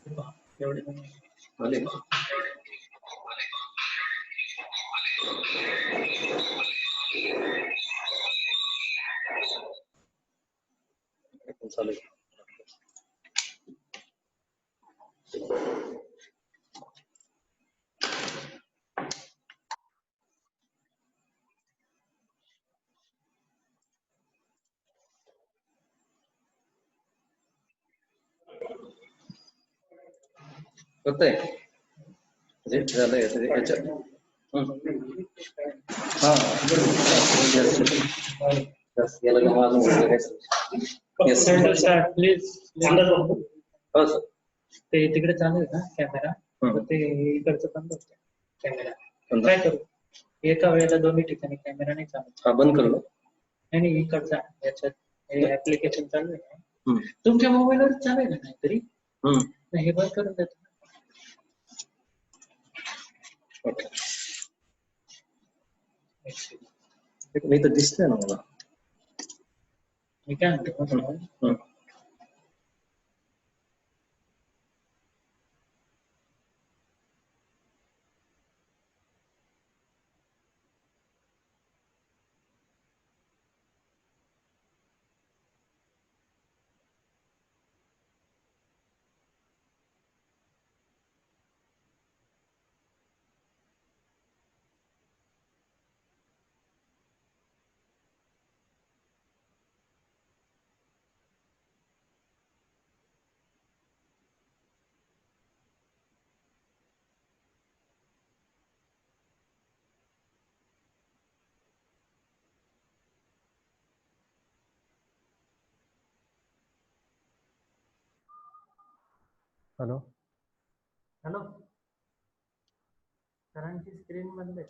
एवढे आले चालेल. होतंय झालंय याच्यात. हा प्लीज हो सर. ते तिकडे चालू आहे ना कॅमेरा, ते इकडचं बंद होतं कॅमेरा. काय करू, एका वेळेला दोन्ही ठिकाणी कॅमेरा नाही चालू. हा बंद करू. नाही इकडचा याच्यात हे ऍप्लिकेशन चालू आहे ना तुमच्या मोबाईलवर चालू आहे ना काहीतरी. हे बंद करून देतो. ओके मी तर दिसतंय ना मला. मी काय म्हणतो हॅलो हॅलो, सरांची स्क्रीन बंद आहे.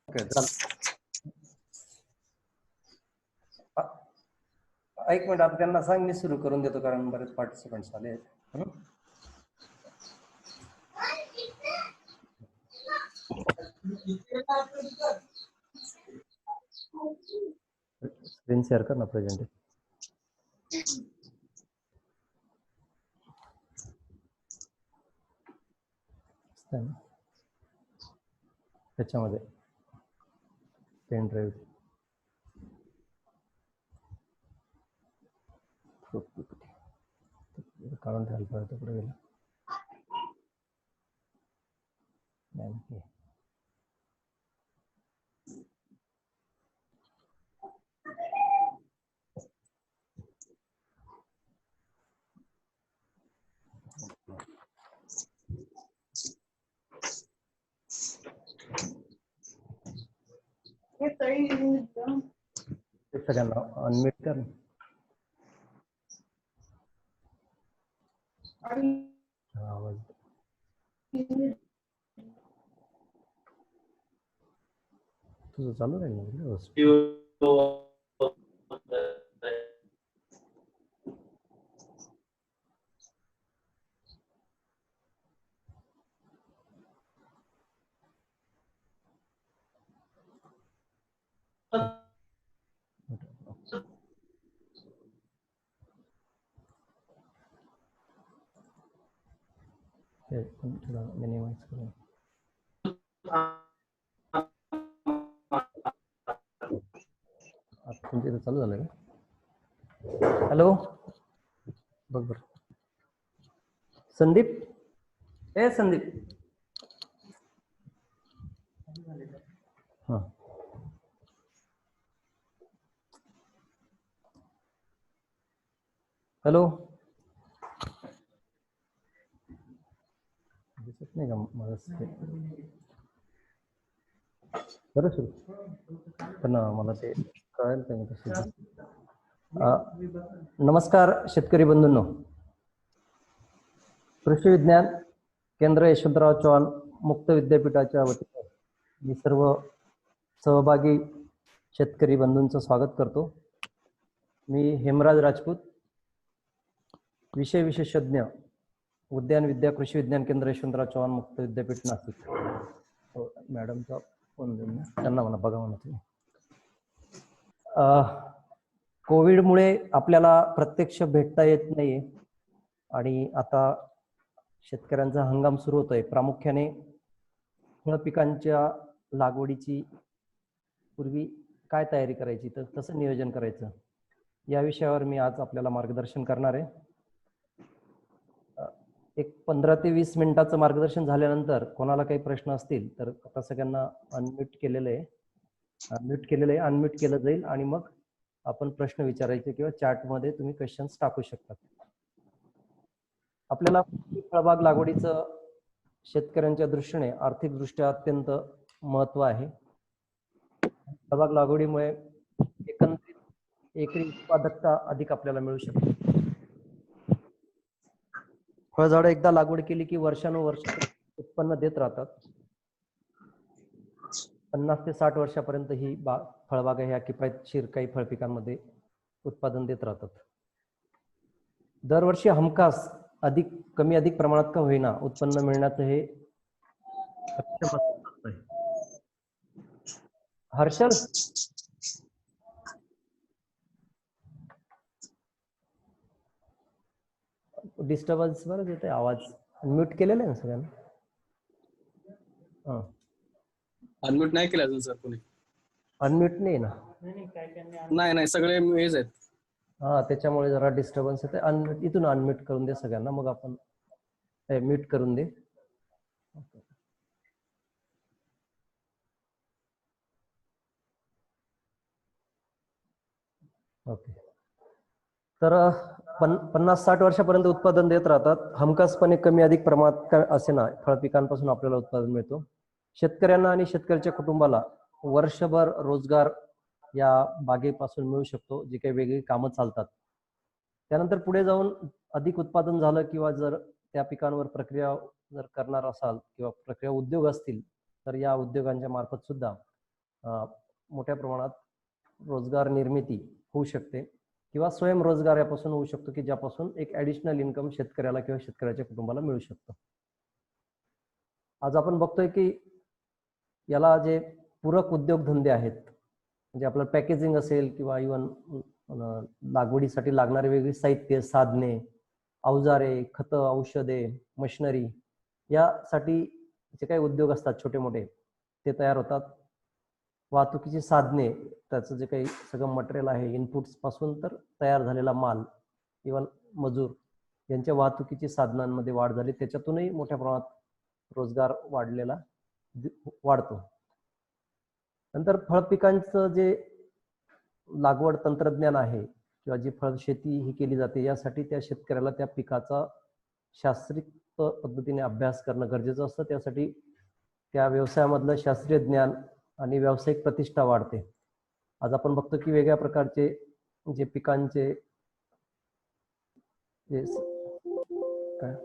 ओके चल. एक मिनिट, आता त्यांना सांग मी सुरू करून देतो कारण बरेच पार्टिसिपेंट्स आले आहेत. स्क्रीन शेअर कर ना प्रेझेंटेशन. त्याच्यामध्ये पेन ड्राईव्ह काढून ठेवायला पाहिजे. कुठे गेला नाही. सगळ्यांना अनम्यूट कर. आवाज तुझं चालू राहील ना व्यवस्थित. हे पण थोडं मिनिमाइज करू. आता तुमच्या इथं चालू झालं का? हॅलो बघ बर. संदीप, ए संदीप. हा हॅलो, दिसत नाही का माझं screen? बरं सुरू पण मला ते कळेल का मी कसं. नमस्कार शेतकरी बंधूंनो. कृषी विज्ञान केंद्र यशवंतराव चव्हाण मुक्त विद्यापीठाच्या वतीने मी सर्व सहभागी शेतकरी बंधूंचं स्वागत करतो. मी हेमराज राजपूत, विषय विशेषज्ञ, उद्यान विद्या कृषी विज्ञान केंद्र यशवंतराव चव्हाण मुक्त विद्यापीठ नाशिक. मॅडमचा फोन देऊन त्यांना म्हणा बघा म्हणा तुम्ही. कोविडमुळे आपल्याला प्रत्यक्ष भेटता येत नाही आणि आता शेतकऱ्यांचा हंगाम सुरू होतोय. प्रामुख्याने फळ पिकांच्या लागवडीची पूर्वी काय तयारी करायची, तर कसं नियोजन करायचं या विषयावर मी आज आपल्याला मार्गदर्शन करणार आहे. एक 15 ते 20 मिनिटाचं मार्गदर्शन झाल्यानंतर कोणाला काही प्रश्न असतील तर आता सगळ्यांना अनम्यूट केलेलं आहे, अनम्यूट केलं जाईल आणि मग आपण प्रश्न विचारायचे किंवा चॅटमध्ये तुम्ही क्वेश्चन्स टाकू शकता. आपल्याला फळबाग लागवडीचं शेतकऱ्यांच्या दृष्टीने आर्थिकदृष्ट्या अत्यंत महत्व आहे. फळबाग लागवडीमुळे एकंदरीत एकरी उत्पादकता अधिक आपल्याला मिळू शकते. फळझाडं एकदा लागवड केली की वर्षानुवर्ष उत्पन्न देत राहतात. 50 ते 60 वर्षापर्यंत ही फळबागा ह्या किफायतशीर काही फळपिकांमध्ये उत्पादन देत राहतात. दरवर्षी हमखास कमी अधिक प्रमाणात का होईना उत्पन्न मिळण्याचं हे हर्षल डिस्टर्बन्स बरं येते आवाज. म्यूट केलेला आहे ना सगळ्यांना? अनम्यूट नाही केलं अजून सर कोणी. अनम्यूट नाही ना? नाही सगळे हेच आहेत. हा त्याच्यामुळे जरा डिस्टर्बन्स येते. अनम्यूट इथून अनम्यूट करून दे सगळ्यांना, मग आपण म्यूट करून दे. ओके. तर 50-60 वर्षापर्यंत उत्पादन देत राहतात. हमखासपणे कमी अधिक प्रमाणात असे ना फळपिकांपासून आपल्याला उत्पादन मिळतो. शेतकऱ्यांना आणि शेतकऱ्याच्या कुटुंबाला वर्षभर रोजगार या बागेपासून मिळू शकतो, जी काही वेगळी कामं चालतात. त्यानंतर पुढे जाऊन अधिक उत्पादन झालं किंवा जर त्या पिकांवर प्रक्रिया जर करणार असाल किंवा प्रक्रिया उद्योग असतील तर या उद्योगांच्या मार्फत सुद्धा मोठ्या प्रमाणात रोजगार निर्मिती होऊ शकते किंवा स्वयंरोजगार यापासून होऊ शकतो की ज्यापासून एक ॲडिशनल इन्कम शेतकऱ्याला किंवा शेतकऱ्याच्या कुटुंबाला मिळू शकतो. आज आपण बघतोय की याला जे पूरक उद्योगधंदे आहेत, म्हणजे आपलं पॅकेजिंग असेल किंवा इव्हन लागवडीसाठी लागणारे वेगळी साहित्य, साधने, अवजारे, खतं, औषधे, मशिनरी यासाठी जे काही उद्योग असतात छोटे मोठे ते तयार होतात. वाहतुकीची साधने, त्याचं जे काही सगळं मटेरियल आहे इनपुट्स पासून तर तयार झालेला माल, इव्हन मजूर यांच्या वाहतुकीची साधनांमध्ये वाढ झाली, त्याच्यातूनही मोठ्या प्रमाणात रोजगार वाढतो. नंतर फळपिकांचं जे लागवड तंत्रज्ञान आहे किंवा जी फळ शेती ही केली जाते यासाठी त्या शेतकऱ्याला त्या पिकाचा शास्त्रीय पद्धतीने अभ्यास करणं गरजेचं असतं. त्यासाठी त्या व्यवसायामधलं शास्त्रीय ज्ञान आणि व्यावसायिक प्रतिष्ठा वाढते. आज आपण बघतो की वेगळ्या प्रकारचे जे पिकांचे जे काय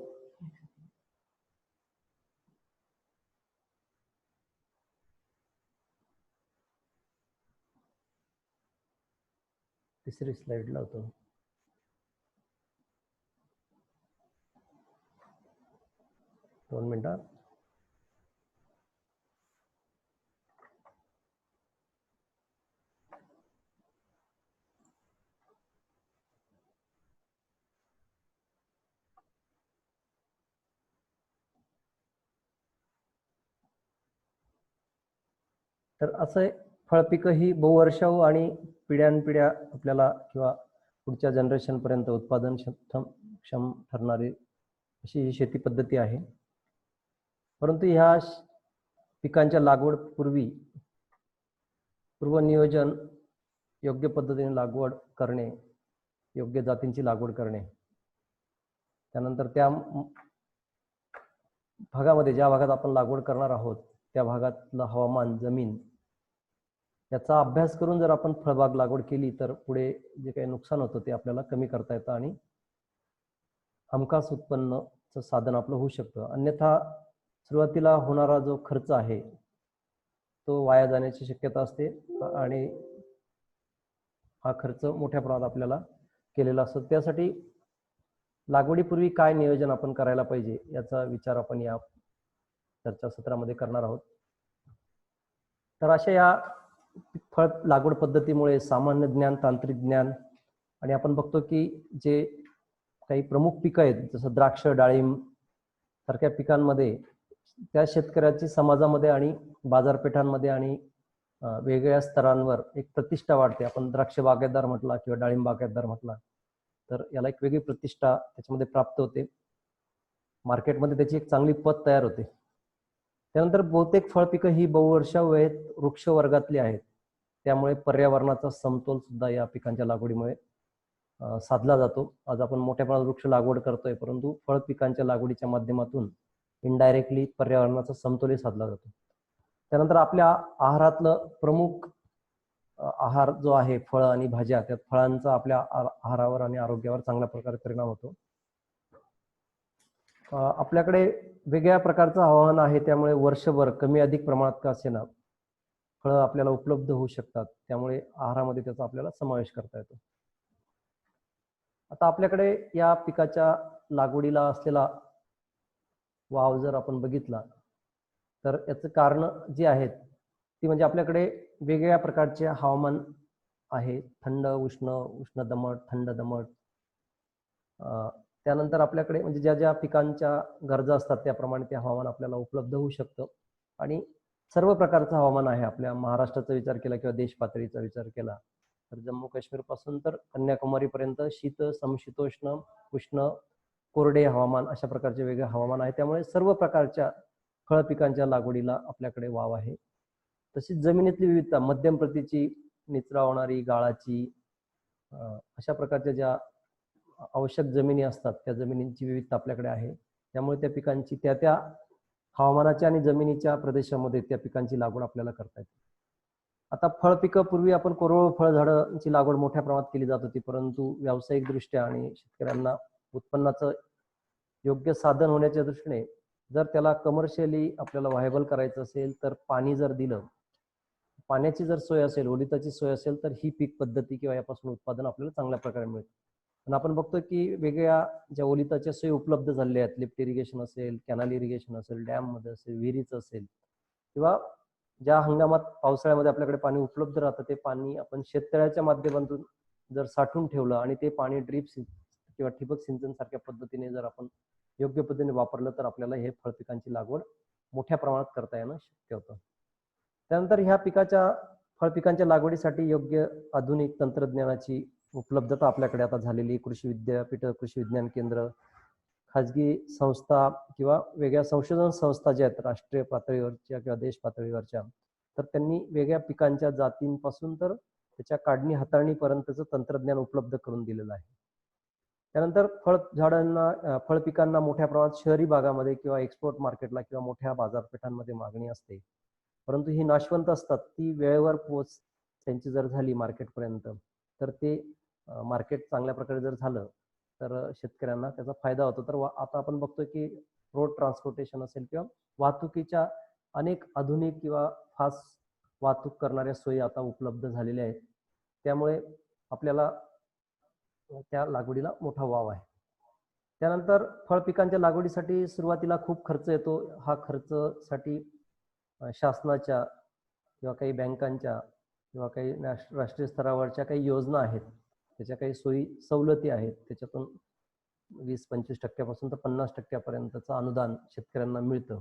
तिसरी स्लाइड लावतो. दोन मिनिटं. तर असं फळपिकं ही बहुवर्षाऊ आणि पिढ्यानपिढ्या आपल्याला किंवा पुढच्या जनरेशन पर्यंत उत्पादन क्षम ठरणारी अशी ही शेती पद्धती आहे. परंतु ह्या पिकांच्या लागवड पूर्वी पूर्वनियोजन, योग्य पद्धतीने लागवड करणे, योग्य जातींची लागवड करणे, त्यानंतर त्या भागामध्ये ज्या भागात आपण लागवड करणार आहोत त्या भागातलं हवामान, जमीन याचा अभ्यास करून जर आपण फळबाग लागवड केली तर पुढे जे काही नुकसान होतं ते आपल्याला कमी करता येतं आणि हमखास उत्पन्नाचं साधन आपलं होऊ शकतं. अन्यथा सुरुवातीला होणारा जो खर्च आहे तो वाया जाण्याची शक्यता असते आणि हा खर्च मोठ्या प्रमाणात आपल्याला केलेला असतो. त्यासाठी लागवडीपूर्वी काय नियोजन आपण करायला पाहिजे याचा विचार आपण या चर्चासत्रामध्ये करणार आहोत. तर अशा या फळ लागवड पद्धतीमुळे सामान्य ज्ञान, तांत्रिक ज्ञान आणि आपण बघतो की जे काही प्रमुख पिकं आहेत जसं द्राक्ष, डाळिंब सारख्या पिकांमध्ये त्या शेतकऱ्याची समाजामध्ये आणि बाजारपेठांमध्ये आणि वेगवेगळ्या स्तरांवर एक प्रतिष्ठा वाढते. आपण द्राक्ष बागायतदार म्हटला किंवा डाळिंब बागायतदार म्हटला तर याला एक वेगळी प्रतिष्ठा त्याच्यामध्ये प्राप्त होते. मार्केटमध्ये त्याची एक चांगली पत तयार होते. त्यानंतर बहुतेक फळपिकं ही बहुवर्षाऊ आहेत, वृक्ष वर्गातली आहेत. त्यामुळे पर्यावरणाचा समतोल सुद्धा या पिकांच्या लागवडीमुळे साधला जातो. आज आपण मोठ्या प्रमाणात वृक्ष लागवड करतोय, परंतु फळ पिकांच्या लागवडीच्या माध्यमातून इनडायरेक्टली पर्यावरणाचा समतोलही साधला जातो. त्यानंतर आपल्या आहारातलं प्रमुख आहार जो आहे फळ आणि भाज्या, त्यात फळांचा आपल्या आहारावर आणि आरोग्यावर चांगल्या प्रकारे परिणाम होतो. आपल्याकडे वेगळ्या प्रकारचं हवामान आहे, त्यामुळे वर्षभर कमी अधिक प्रमाणात का असेना फळं आपल्याला उपलब्ध होऊ शकतात. त्यामुळे आहारामध्ये त्याचा आपल्याला समावेश करता येतो. आता आपल्याकडे या पिकाच्या लागवडीला असलेला वाव जर आपण बघितला तर याचं कारण जे आहेत ती म्हणजे आपल्याकडे वेगवेगळ्या प्रकारचे हवामान आहे. थंड, उष्ण, उष्ण दमट, थंड दमट. त्यानंतर आपल्याकडे म्हणजे ज्या ज्या पिकांच्या गरजा असतात त्याप्रमाणे ते हवामान आपल्याला उपलब्ध होऊ शकतं आणि सर्व प्रकारचं हवामान आहे. आपल्या महाराष्ट्राचा विचार केला किंवा देश पातळीचा विचार केला तर जम्मू काश्मीर पासून तर कन्याकुमारी पर्यंत शीत, समशीतोष्ण, उष्ण, कोरडे हवामान अशा प्रकारचे वेगळे हवामान आहे. त्यामुळे सर्व प्रकारच्या फळ पिकांच्या लागवडीला आपल्याकडे वाव आहे. तशीच जमिनीतली विविधता, मध्यम प्रतीची, निचरावणारी, गाळाची अशा प्रकारच्या ज्या आवश्यक जमिनी असतात त्या जमिनींची विविधता आपल्याकडे आहे. त्यामुळे त्या पिकांची त्या त्या हवामानाच्या आणि जमिनीच्या प्रदेशामध्ये त्या पिकांची लागवड आपल्याला करता येते. आता फळ पिकं पूर्वी आपण कोरडवाहू फळझाडांची लागवड मोठ्या प्रमाणात केली जात होती, परंतु व्यावसायिक दृष्ट्या आणि शेतकऱ्यांना उत्पन्नाचं योग्य साधन होण्याच्या दृष्टीने जर त्याला कमर्शियली आपल्याला व्हायबल करायचं असेल तर पाणी जर दिलं, पाण्याची जर सोय असेल, ओलिताची सोय असेल तर ही पीक पद्धती किंवा यापासून उत्पादन आपल्याला चांगल्या प्रकारे मिळतं. पण आपण बघतो की वेगवेगळ्या ज्या ओलिताच्या सोयी उपलब्ध झालेल्या आहेत, लिफ्ट इरिगेशन असेल, कॅनल इरिगेशन असेल, डॅम मध्ये असेल, विहिरीचं असेल किंवा ज्या हंगामात पावसाळ्यामध्ये आपल्याकडे पाणी उपलब्ध राहतं ते पाणी आपण शेततळ्याच्या माध्यमातून जर साठवून ठेवलं आणि ते पाणी ड्रीप किंवा ठिबक सिंचन सारख्या पद्धतीने जर आपण योग्य पद्धतीने वापरलं तर आपल्याला हे फळपिकांची लागवड मोठ्या प्रमाणात करता येणं शक्य होतं. त्यानंतर ह्या फळपिकांच्या लागवडीसाठी योग्य आधुनिक तंत्रज्ञानाची उपलब्धता आपल्याकडे आता झालेली कृषी विद्यापीठ, कृषी विज्ञान केंद्र, खाजगी संस्था किंवा वेगळ्या संशोधन संस्था ज्या आहेत राष्ट्रीय पातळीवरच्या किंवा देश पातळीवरच्या, तर त्यांनी वेगळ्या पिकांच्या जातींपासून तर त्याच्या काढणी हाताळणीपर्यंतचं तंत्रज्ञान उपलब्ध करून दिलेलं आहे. त्यानंतर फळपिकांना मोठ्या प्रमाणात शहरी भागामध्ये किंवा एक्सपोर्ट मार्केटला किंवा मोठ्या बाजारपेठांमध्ये मागणी असते, परंतु ही नाशवंत असतात, ती वेळेवर त्यांची जर झाली मार्केटपर्यंत, तर ते मार्केट चांगल्या प्रकारे जर झालं तर शेतकऱ्यांना त्याचा फायदा होतो. तर आता आपण बघतोय की रोड ट्रान्सपोर्टेशन असेल किंवा वाहतुकीच्या अनेक आधुनिक किंवा फास्ट वाहतूक करणाऱ्या सोयी आता उपलब्ध झालेल्या आहेत. त्यामुळे आपल्याला त्या लागवडीला मोठा वाव आहे. त्यानंतर फळ पिकांच्या लागवडीसाठी सुरुवातीला खूप खर्च येतो. हा खर्चासाठी शासनाच्या किंवा काही बँकांच्या किंवा काही राष्ट्रीय स्तरावरच्या काही योजना आहेत, त्याच्या काही सोयी सवलती आहेत. त्याच्यातून 20-25% तर 50% अनुदान शेतकऱ्यांना मिळतं.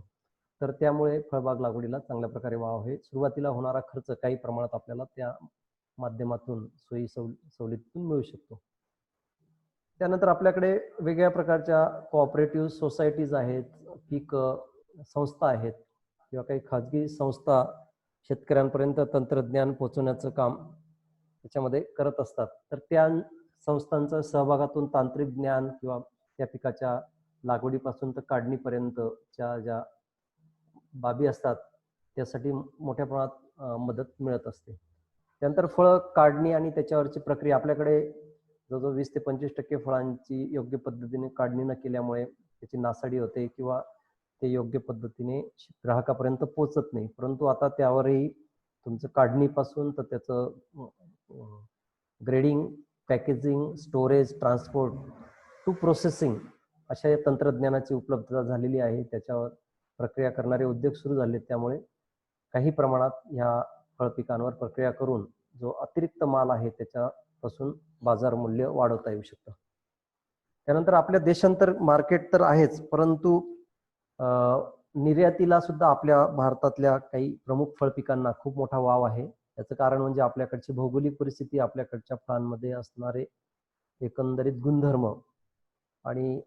तर त्यामुळे फळबाग लागवडीला चांगल्या प्रकारे वाव आहे. सुरुवातीला होणारा खर्च काही प्रमाणात आपल्याला त्या माध्यमातून सोयी सवलतीतून मिळू शकतो. त्यानंतर आपल्याकडे वेगळ्या प्रकारच्या कोऑपरेटिव्ह सोसायटीज आहेत, पीक संस्था आहेत किंवा काही खाजगी संस्था शेतकऱ्यांपर्यंत तंत्रज्ञान पोहोचवण्याचं काम त्याच्यामध्ये करत असतात. तर त्या संस्थांच्या सहभागातून तांत्रिक ज्ञान किंवा त्या पिकाच्या लागवडीपासून तर काढणीपर्यंतच्या ज्या बाबी असतात त्यासाठी मोठ्या प्रमाणात मदत मिळत असते. त्यानंतर फळ काढणी आणि त्याच्यावरची प्रक्रिया, आपल्याकडे जवळजवळ 20-25% फळांची योग्य पद्धतीने काढणी न केल्यामुळे त्याची नासाडी होते किंवा ते योग्य पद्धतीने ग्राहकापर्यंत पोहोचत नाही. परंतु आता त्यावरही तुमचं काढणीपासून तर त्याचं grading, packaging, storage, transport to processing अशा या तंत्रज्ञानाची उपलब्धता झालेली आहे. त्याच्यावर प्रक्रिया करणारे उद्योग सुरू झाले. त्यामुळे काही प्रमाणात ह्या फळपिकांवर प्रक्रिया करून जो अतिरिक्त माल आहे त्याच्यापासून बाजार मूल्य वाढवता येऊ शकतं. त्यानंतर आपल्या देशांतर मार्केट तर आहेच, परंतु निर्यातीला सुद्धा आपल्या भारतातल्या काही प्रमुख फळपिकांना खूप मोठा वाव आहे. याचं कारण म्हणजे आपल्याकडची भौगोलिक परिस्थिती, आपल्याकडच्या फळांमध्ये असणारे एकंदरीत गुणधर्म आणि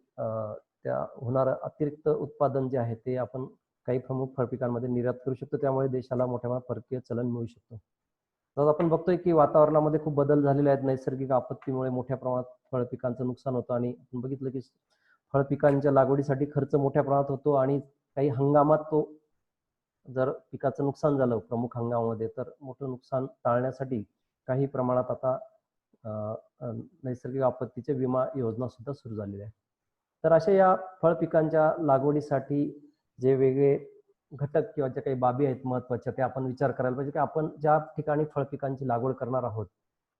त्या होणारं अतिरिक्त उत्पादन जे आहे ते आपण काही प्रमुख फळपिकांमध्ये निर्यात करू शकतो. त्यामुळे देशाला मोठ्या प्रमाणात परकीय चलन मिळू शकतं. तर आपण बघतोय की वातावरणामध्ये खूप बदल झालेले आहेत. नैसर्गिक आपत्तीमुळे मोठ्या प्रमाणात फळपिकांचं नुकसान होतं आणि आपण बघितलं की फळपिकांच्या लागवडीसाठी खर्च मोठ्या प्रमाणात होतो आणि काही हंगामात तो जर पिकाचं नुकसान झालं प्रमुख हंगामामध्ये तर मोठं नुकसान टाळण्यासाठी काही प्रमाणात आता नैसर्गिक आपत्तीचे विमा योजना सुद्धा सुरू झालेल्या आहे. तर अशा या फळ पिकांच्या लागवडीसाठी जे वेगळे घटक किंवा ज्या काही बाबी आहेत महत्वाच्या ते आपण विचार करायला पाहिजे की आपण ज्या ठिकाणी फळ पिकांची लागवड करणार आहोत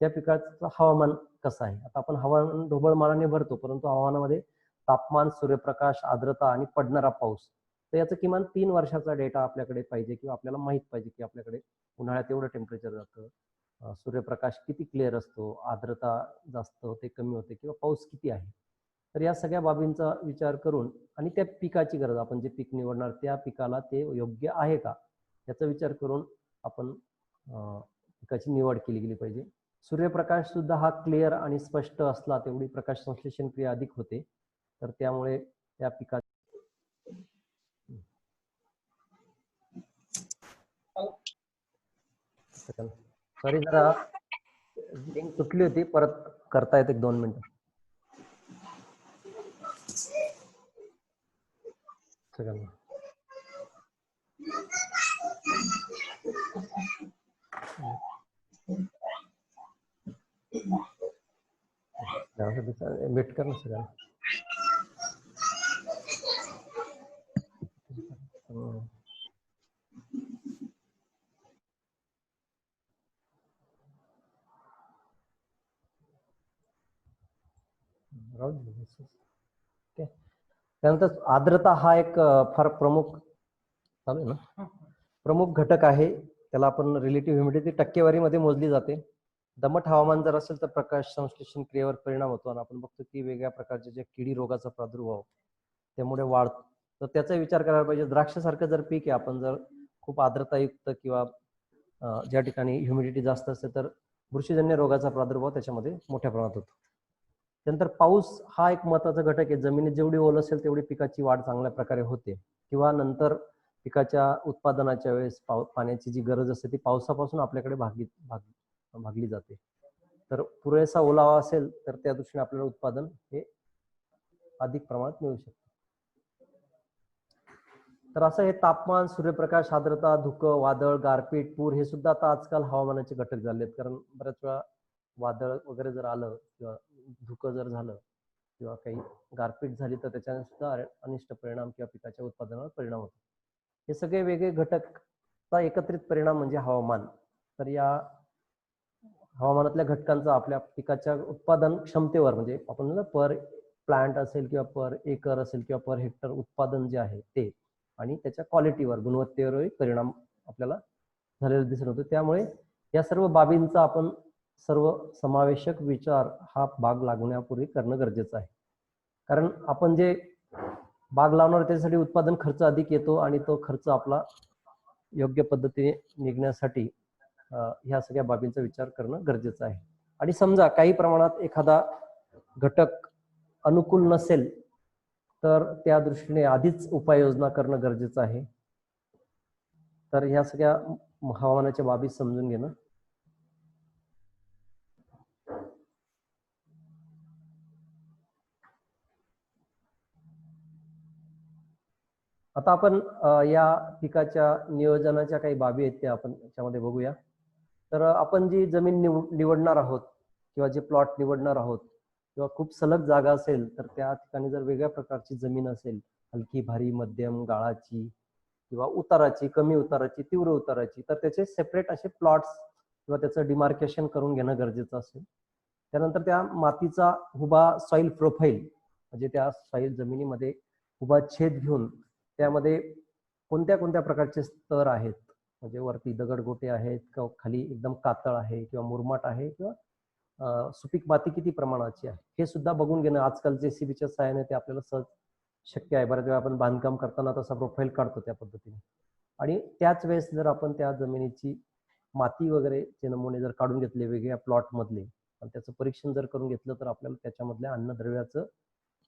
त्या पिकाचं हवामान कसं आहे. आता आपण हवामान ढोबळमानाने भरतो, परंतु हवामानामध्ये तापमान, सूर्यप्रकाश, आर्द्रता आणि पडणारा पाऊस, तर याचं किमान 3 वर्षाचा डेटा आपल्याकडे पाहिजे किंवा आपल्याला माहित पाहिजे की आपल्याकडे उन्हाळ्यात एवढं टेम्परेचर जातं, सूर्यप्रकाश किती क्लिअर असतो, आर्द्रता जास्त होते कमी होते किंवा पाऊस किती आहे. तर या सगळ्या बाबींचा विचार करून आणि त्या पिकाची गरज, आपण जे पीक निवडणार त्या पिकाला ते योग्य आहे का याचा विचार करून आपण पिकाची निवड केली गेली पाहिजे. सूर्यप्रकाश सुद्धा हा क्लिअर आणि स्पष्ट असला तेवढी प्रकाश संश्लेषण क्रिया अधिक होते. तर त्यामुळे त्या पिकात सॉरी जरा लिंक तुटली होती, परत करतायत 1-2 मिनिटं. वेट कर ना सगळ्यांना. त्यानंतर आर्द्रता हा एक फार प्रमुख चालू आहे ना, प्रमुख घटक आहे. त्याला आपण रिलेटिव्ह ह्युमिडिटी टक्केवारीमध्ये मोजली जाते. दमट हवामान जर असेल तर प्रकाश संश्लेषण क्रियेवर परिणाम होतो आणि आपण बघतो की वेगळ्या प्रकारचे जे किडी रोगाचा प्रादुर्भाव त्यामुळे वाढतो. तर त्याचा विचार करायला पाहिजे. द्राक्षासारखं जर पीक आहे, आपण जर खूप आर्द्रतायुक्त किंवा ज्या ठिकाणी ह्युमिडिटी जास्त असते तर बुरशीजन्य रोगाचा प्रादुर्भाव त्याच्यामध्ये मोठ्या प्रमाणात होतो. त्यानंतर पाऊस हा एक महत्वाचा घटक आहे. जमिनीत जेवढी ओल असेल तेवढी पिकाची वाढ चांगल्या प्रकारे होते किंवा नंतर पिकाच्या उत्पादनाच्या वेळेस पाण्याची जी गरज असते ती पावसापासून आपल्याकडे भागली जाते. तर पुरेसा ओलावा असेल तर त्या दृष्टीने आपल्याला उत्पादन हे अधिक प्रमाणात मिळू शकते. तर असं हे तापमान, सूर्यप्रकाश, आर्द्रता, धुकं, वादळ, गारपीट, पूर हे सुद्धा आता आजकाल हवामानाचे घटक झाले आहेत. कारण बऱ्याच वेळा वादळ वगैरे जर आलं किंवा धुकं जर झालं किंवा काही गारपीट झाली तर त्याच्याने सुद्धा अनिष्ट परिणाम किंवा पिकाच्या उत्पादनावर परिणाम होतो. हे सगळे वेगळे घटकचा एकत्रित परिणाम म्हणजे हवामान. तर या हवामानातल्या घटकांचा आपल्या पिकाच्या उत्पादन क्षमतेवर म्हणजे आपण पर प्लांट असेल किंवा पर एकर असेल किंवा पर हेक्टर उत्पादन जे आहे ते आणि त्याच्या क्वालिटीवर, गुणवत्तेवरही परिणाम आपल्याला झालेला दिसून होतो. त्यामुळे या सर्व बाबींचा आपण सर्व समावेशक विचार हा बाग लागण्यापूर्वी करणं गरजेचं आहे. कारण आपण जे बाग लावणार त्यासाठी उत्पादन खर्च अधिक येतो आणि तो खर्च आपला योग्य पद्धतीने निघण्यासाठी ह्या सगळ्या बाबींचा विचार करणं गरजेचं आहे. आणि समजा काही प्रमाणात एखादा घटक अनुकूल नसेल तर त्या दृष्टीने आधीच उपाययोजना करणं गरजेचं आहे. तर ह्या सगळ्या हवामानाच्या बाबी समजून घेणं. आता आपण या पिकाच्या नियोजनाच्या काही बाबी आहेत त्या आपण याच्यामध्ये बघूया. तर आपण जी जमीन निवडणार आहोत किंवा जे प्लॉट निवडणार आहोत किंवा खूप सलग जागा असेल तर त्या ठिकाणी जर वेगळ्या प्रकारची जमीन असेल, हलकी, भारी, मध्यम, गाळाची किंवा उताराची, कमी उताराची, तीव्र उताराची, तर त्याचे सेपरेट असे प्लॉट्स किंवा त्याचं डिमार्केशन करून घेणं गरजेचं असेल. त्यानंतर त्या मातीचा उभा सॉइल प्रोफाईल म्हणजे त्या सॉइल जमिनीमध्ये उभा छेद घेऊन त्यामध्ये कोणत्या कोणत्या प्रकारचे स्तर आहेत, म्हणजे वरती दगडगोटे आहेत किंवा खाली एकदम कातळ आहे किंवा मुरमाट आहे किंवा सुपीक माती किती प्रमाणाची आहे हे सुद्धा बघून घेणं आजकाल JCBच्या सहाय्याने ते आपल्याला सहज शक्य आहे. बऱ्याच वेळा आपण बांधकाम करताना तसा प्रोफाईल काढतो त्या पद्धतीने. आणि त्याच वेळेस जर आपण त्या जमिनीची माती वगैरेचे नमुने जर काढून घेतले वेगळ्या प्लॉटमधले आणि त्याचं परीक्षण जर करून घेतलं तर आपल्याला त्याच्यामधल्या अन्नद्रव्याचं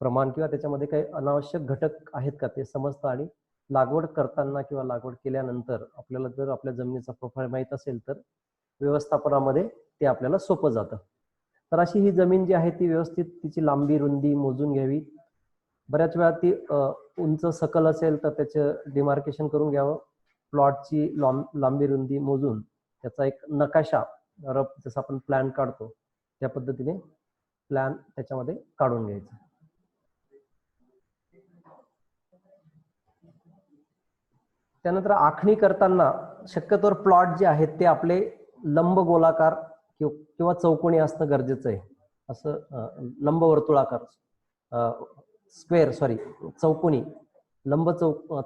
प्रमाण किंवा त्याच्यामध्ये काही अनावश्यक घटक आहेत का ते समजतं. आणि लागवड करताना किंवा लागवड केल्यानंतर आपल्याला जर आपल्या जमिनीचा प्रोफाईल माहीत असेल तर व्यवस्थापनामध्ये ते आपल्याला सोपं जातं. तर अशी ही जमीन जी आहे ती व्यवस्थित तिची लांबी रुंदी मोजून घ्यावी. बऱ्याच वेळा ती उंच सकल असेल तर त्याचं डिमार्केशन करून घ्यावं. प्लॉटची लांबी रुंदी मोजून त्याचा एक नकाशा रफ जसं आपण प्लॅन काढतो त्या पद्धतीने प्लॅन त्याच्यामध्ये काढून घ्यायचा. त्यानंतर आखणी करताना शक्यतोवर प्लॉट जे आहेत ते आपले लंब गोलाकार किंवा चौकोनी असणं गरजेचं आहे. असं लंबवर्तुळाकार चौकोनी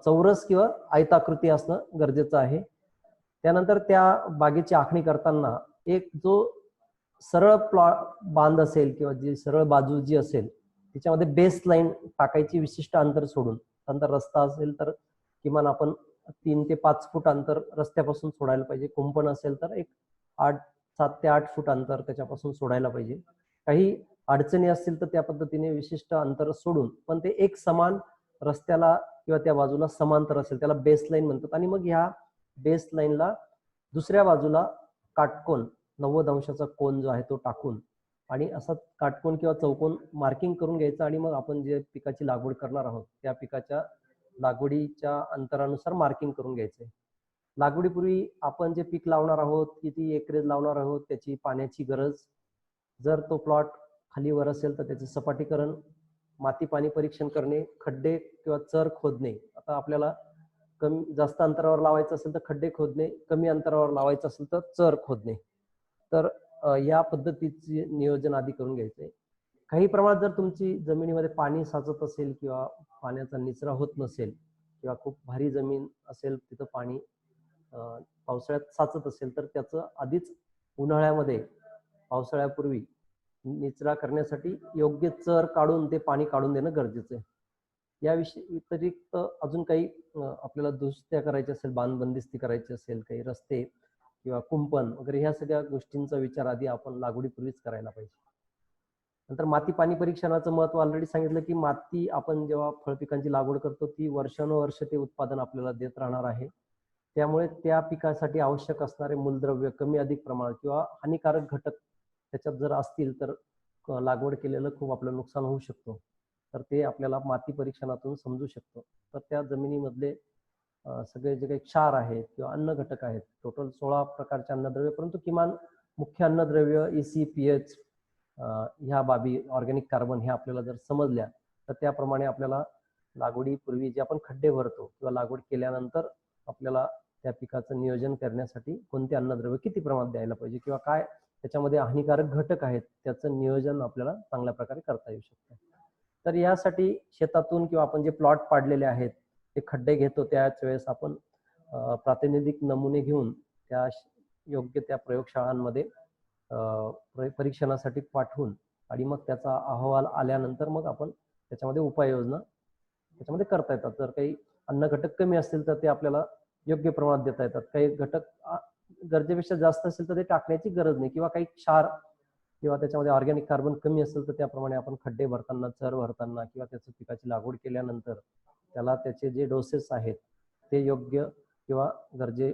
चौरस किंवा आयताकृती असणं गरजेचं आहे. त्यानंतर त्या बागेची आखणी करताना एक जो सरळ बांध असेल किंवा जी सरळ बाजू जी असेल त्याच्यामध्ये बेस लाईन टाकायची विशिष्ट अंतर सोडून. नंतर रस्ता असेल तर किमान आपण 3 ते 5 फूट अंतर रस्त्यापासून सोडायला पाहिजे. कुंपण असेल तर एक 7 ते 8 फूट अंतर त्याच्यापासून सोडायला पाहिजे. काही अडचणी असतील तर त्या पद्धतीने विशिष्ट अंतर सोडून पण ते एक समान रस्त्याला किंवा त्या बाजूला समांतर असेल त्याला बेस लाईन म्हणतात. आणि मग ह्या बेस लाईनला दुसऱ्या बाजूला काटकोन 90 अंशाचा कोन जो आहे तो टाकून आणि असा काटकोन किंवा चौकोन मार्किंग करून घ्यायचं. आणि मग आपण जे पिकाची लागवड करणार आहोत त्या पिकाच्या लागवडीच्या अंतरानुसार मार्किंग करून घ्यायचंय. लागवडीपूर्वी आपण जे पीक लावणार आहोत, किती एकरेज लावणार आहोत, त्याची पाण्याची गरज, जर तो प्लॉट खालीवर असेल तर त्याचे सपाटीकरण, माती पाणी परीक्षण करणे, खड्डे किंवा चर खोदणे. आता आपल्याला जास्त अंतरावर लावायचं असेल तर खड्डे खोदणे, कमी अंतरावर लावायचं असेल तर चर खोदणे. तर या पद्धतीचे नियोजन आधी करून घ्यायचंय. काही प्रमाणात जर तुमची जमिनीमध्ये पाणी साचत असेल किंवा पाण्याचा निचरा होत नसेल किंवा खूप भारी जमीन असेल तिथं पाणी पावसाळ्यात साचत असेल तर त्याचं आधीच उन्हाळ्यामध्ये पावसाळ्यापूर्वी निचरा करण्यासाठी योग्य चर काढून ते पाणी काढून देणं गरजेचं आहे. याविषयी व्यतिरिक्त अजून काही आपल्याला दुरुस्त्या करायच्या असेल, बांधबंदिस्ती करायची असेल, काही रस्ते किंवा कुंपण वगैरे ह्या सगळ्या गोष्टींचा विचार आधी आपण लागवडीपूर्वीच करायला पाहिजे. नंतर माती पाणी परीक्षणाचं महत्व ऑलरेडी सांगितलं की माती आपण जेव्हा फळपिकांची लागवड करतो ती वर्षानुवर्ष ते उत्पादन आपल्याला देत राहणार आहे. त्यामुळे त्या पिकासाठी आवश्यक असणारे मूलद्रव्य कमी अधिक प्रमाणात किंवा हानिकारक घटक त्याच्यात जर असतील तर लागवड केलेलं खूप आपलं नुकसान होऊ शकतो. तर ते आपल्याला माती परीक्षणातून समजू शकतो. तर त्या जमिनीमधले सगळे जे काही क्षार आहेत किंवा अन्न घटक आहेत, टोटल 16 प्रकारचे अन्नद्रव्य, परंतु किमान मुख्य अन्नद्रव्य EC, pH ह्या बाबी, ऑर्गॅनिक कार्बन हे आपल्याला जर समजल्या तर त्याप्रमाणे आपल्याला लागवडीपूर्वी जे आपण खड्डे भरतो किंवा लागवड केल्यानंतर आपल्याला त्या पिकाचं नियोजन करण्यासाठी कोणते अन्नद्रव्य किती प्रमाणात द्यायला पाहिजे किंवा काय त्याच्यामध्ये हानिकारक घटक आहेत त्याचं नियोजन आपल्याला चांगल्या प्रकारे करता येऊ शकतं. तर यासाठी शेतातून किंवा आपण जे प्लॉट पाडलेले आहेत ते खड्डे घेतो त्याच वेळेस आपण प्रातिनिधिक नमुने घेऊन त्या योग्य त्या प्रयोगशाळांमध्ये परीक्षणासाठी पाठवून आणि मग त्याचा अहवाल आल्यानंतर मग आपण त्याच्यामध्ये उपाययोजना त्याच्यामध्ये करता येतात. जर काही अन्न घटक कमी असतील तर ते आपल्याला योग्य प्रमाणात देता येतात. काही घटक गरजेपेक्षा जास्त असेल तर ते टाकण्याची गरज नाही, किंवा काही क्षार किंवा त्याच्यामध्ये ऑर्गॅनिक कार्बन कमी असेल तर त्याप्रमाणे आपण खड्डे भरताना, चर भरताना किंवा त्याच्या पिकाची लागवड केल्यानंतर त्याला त्याचे जे डोसेस आहेत ते योग्य किंवा गरजे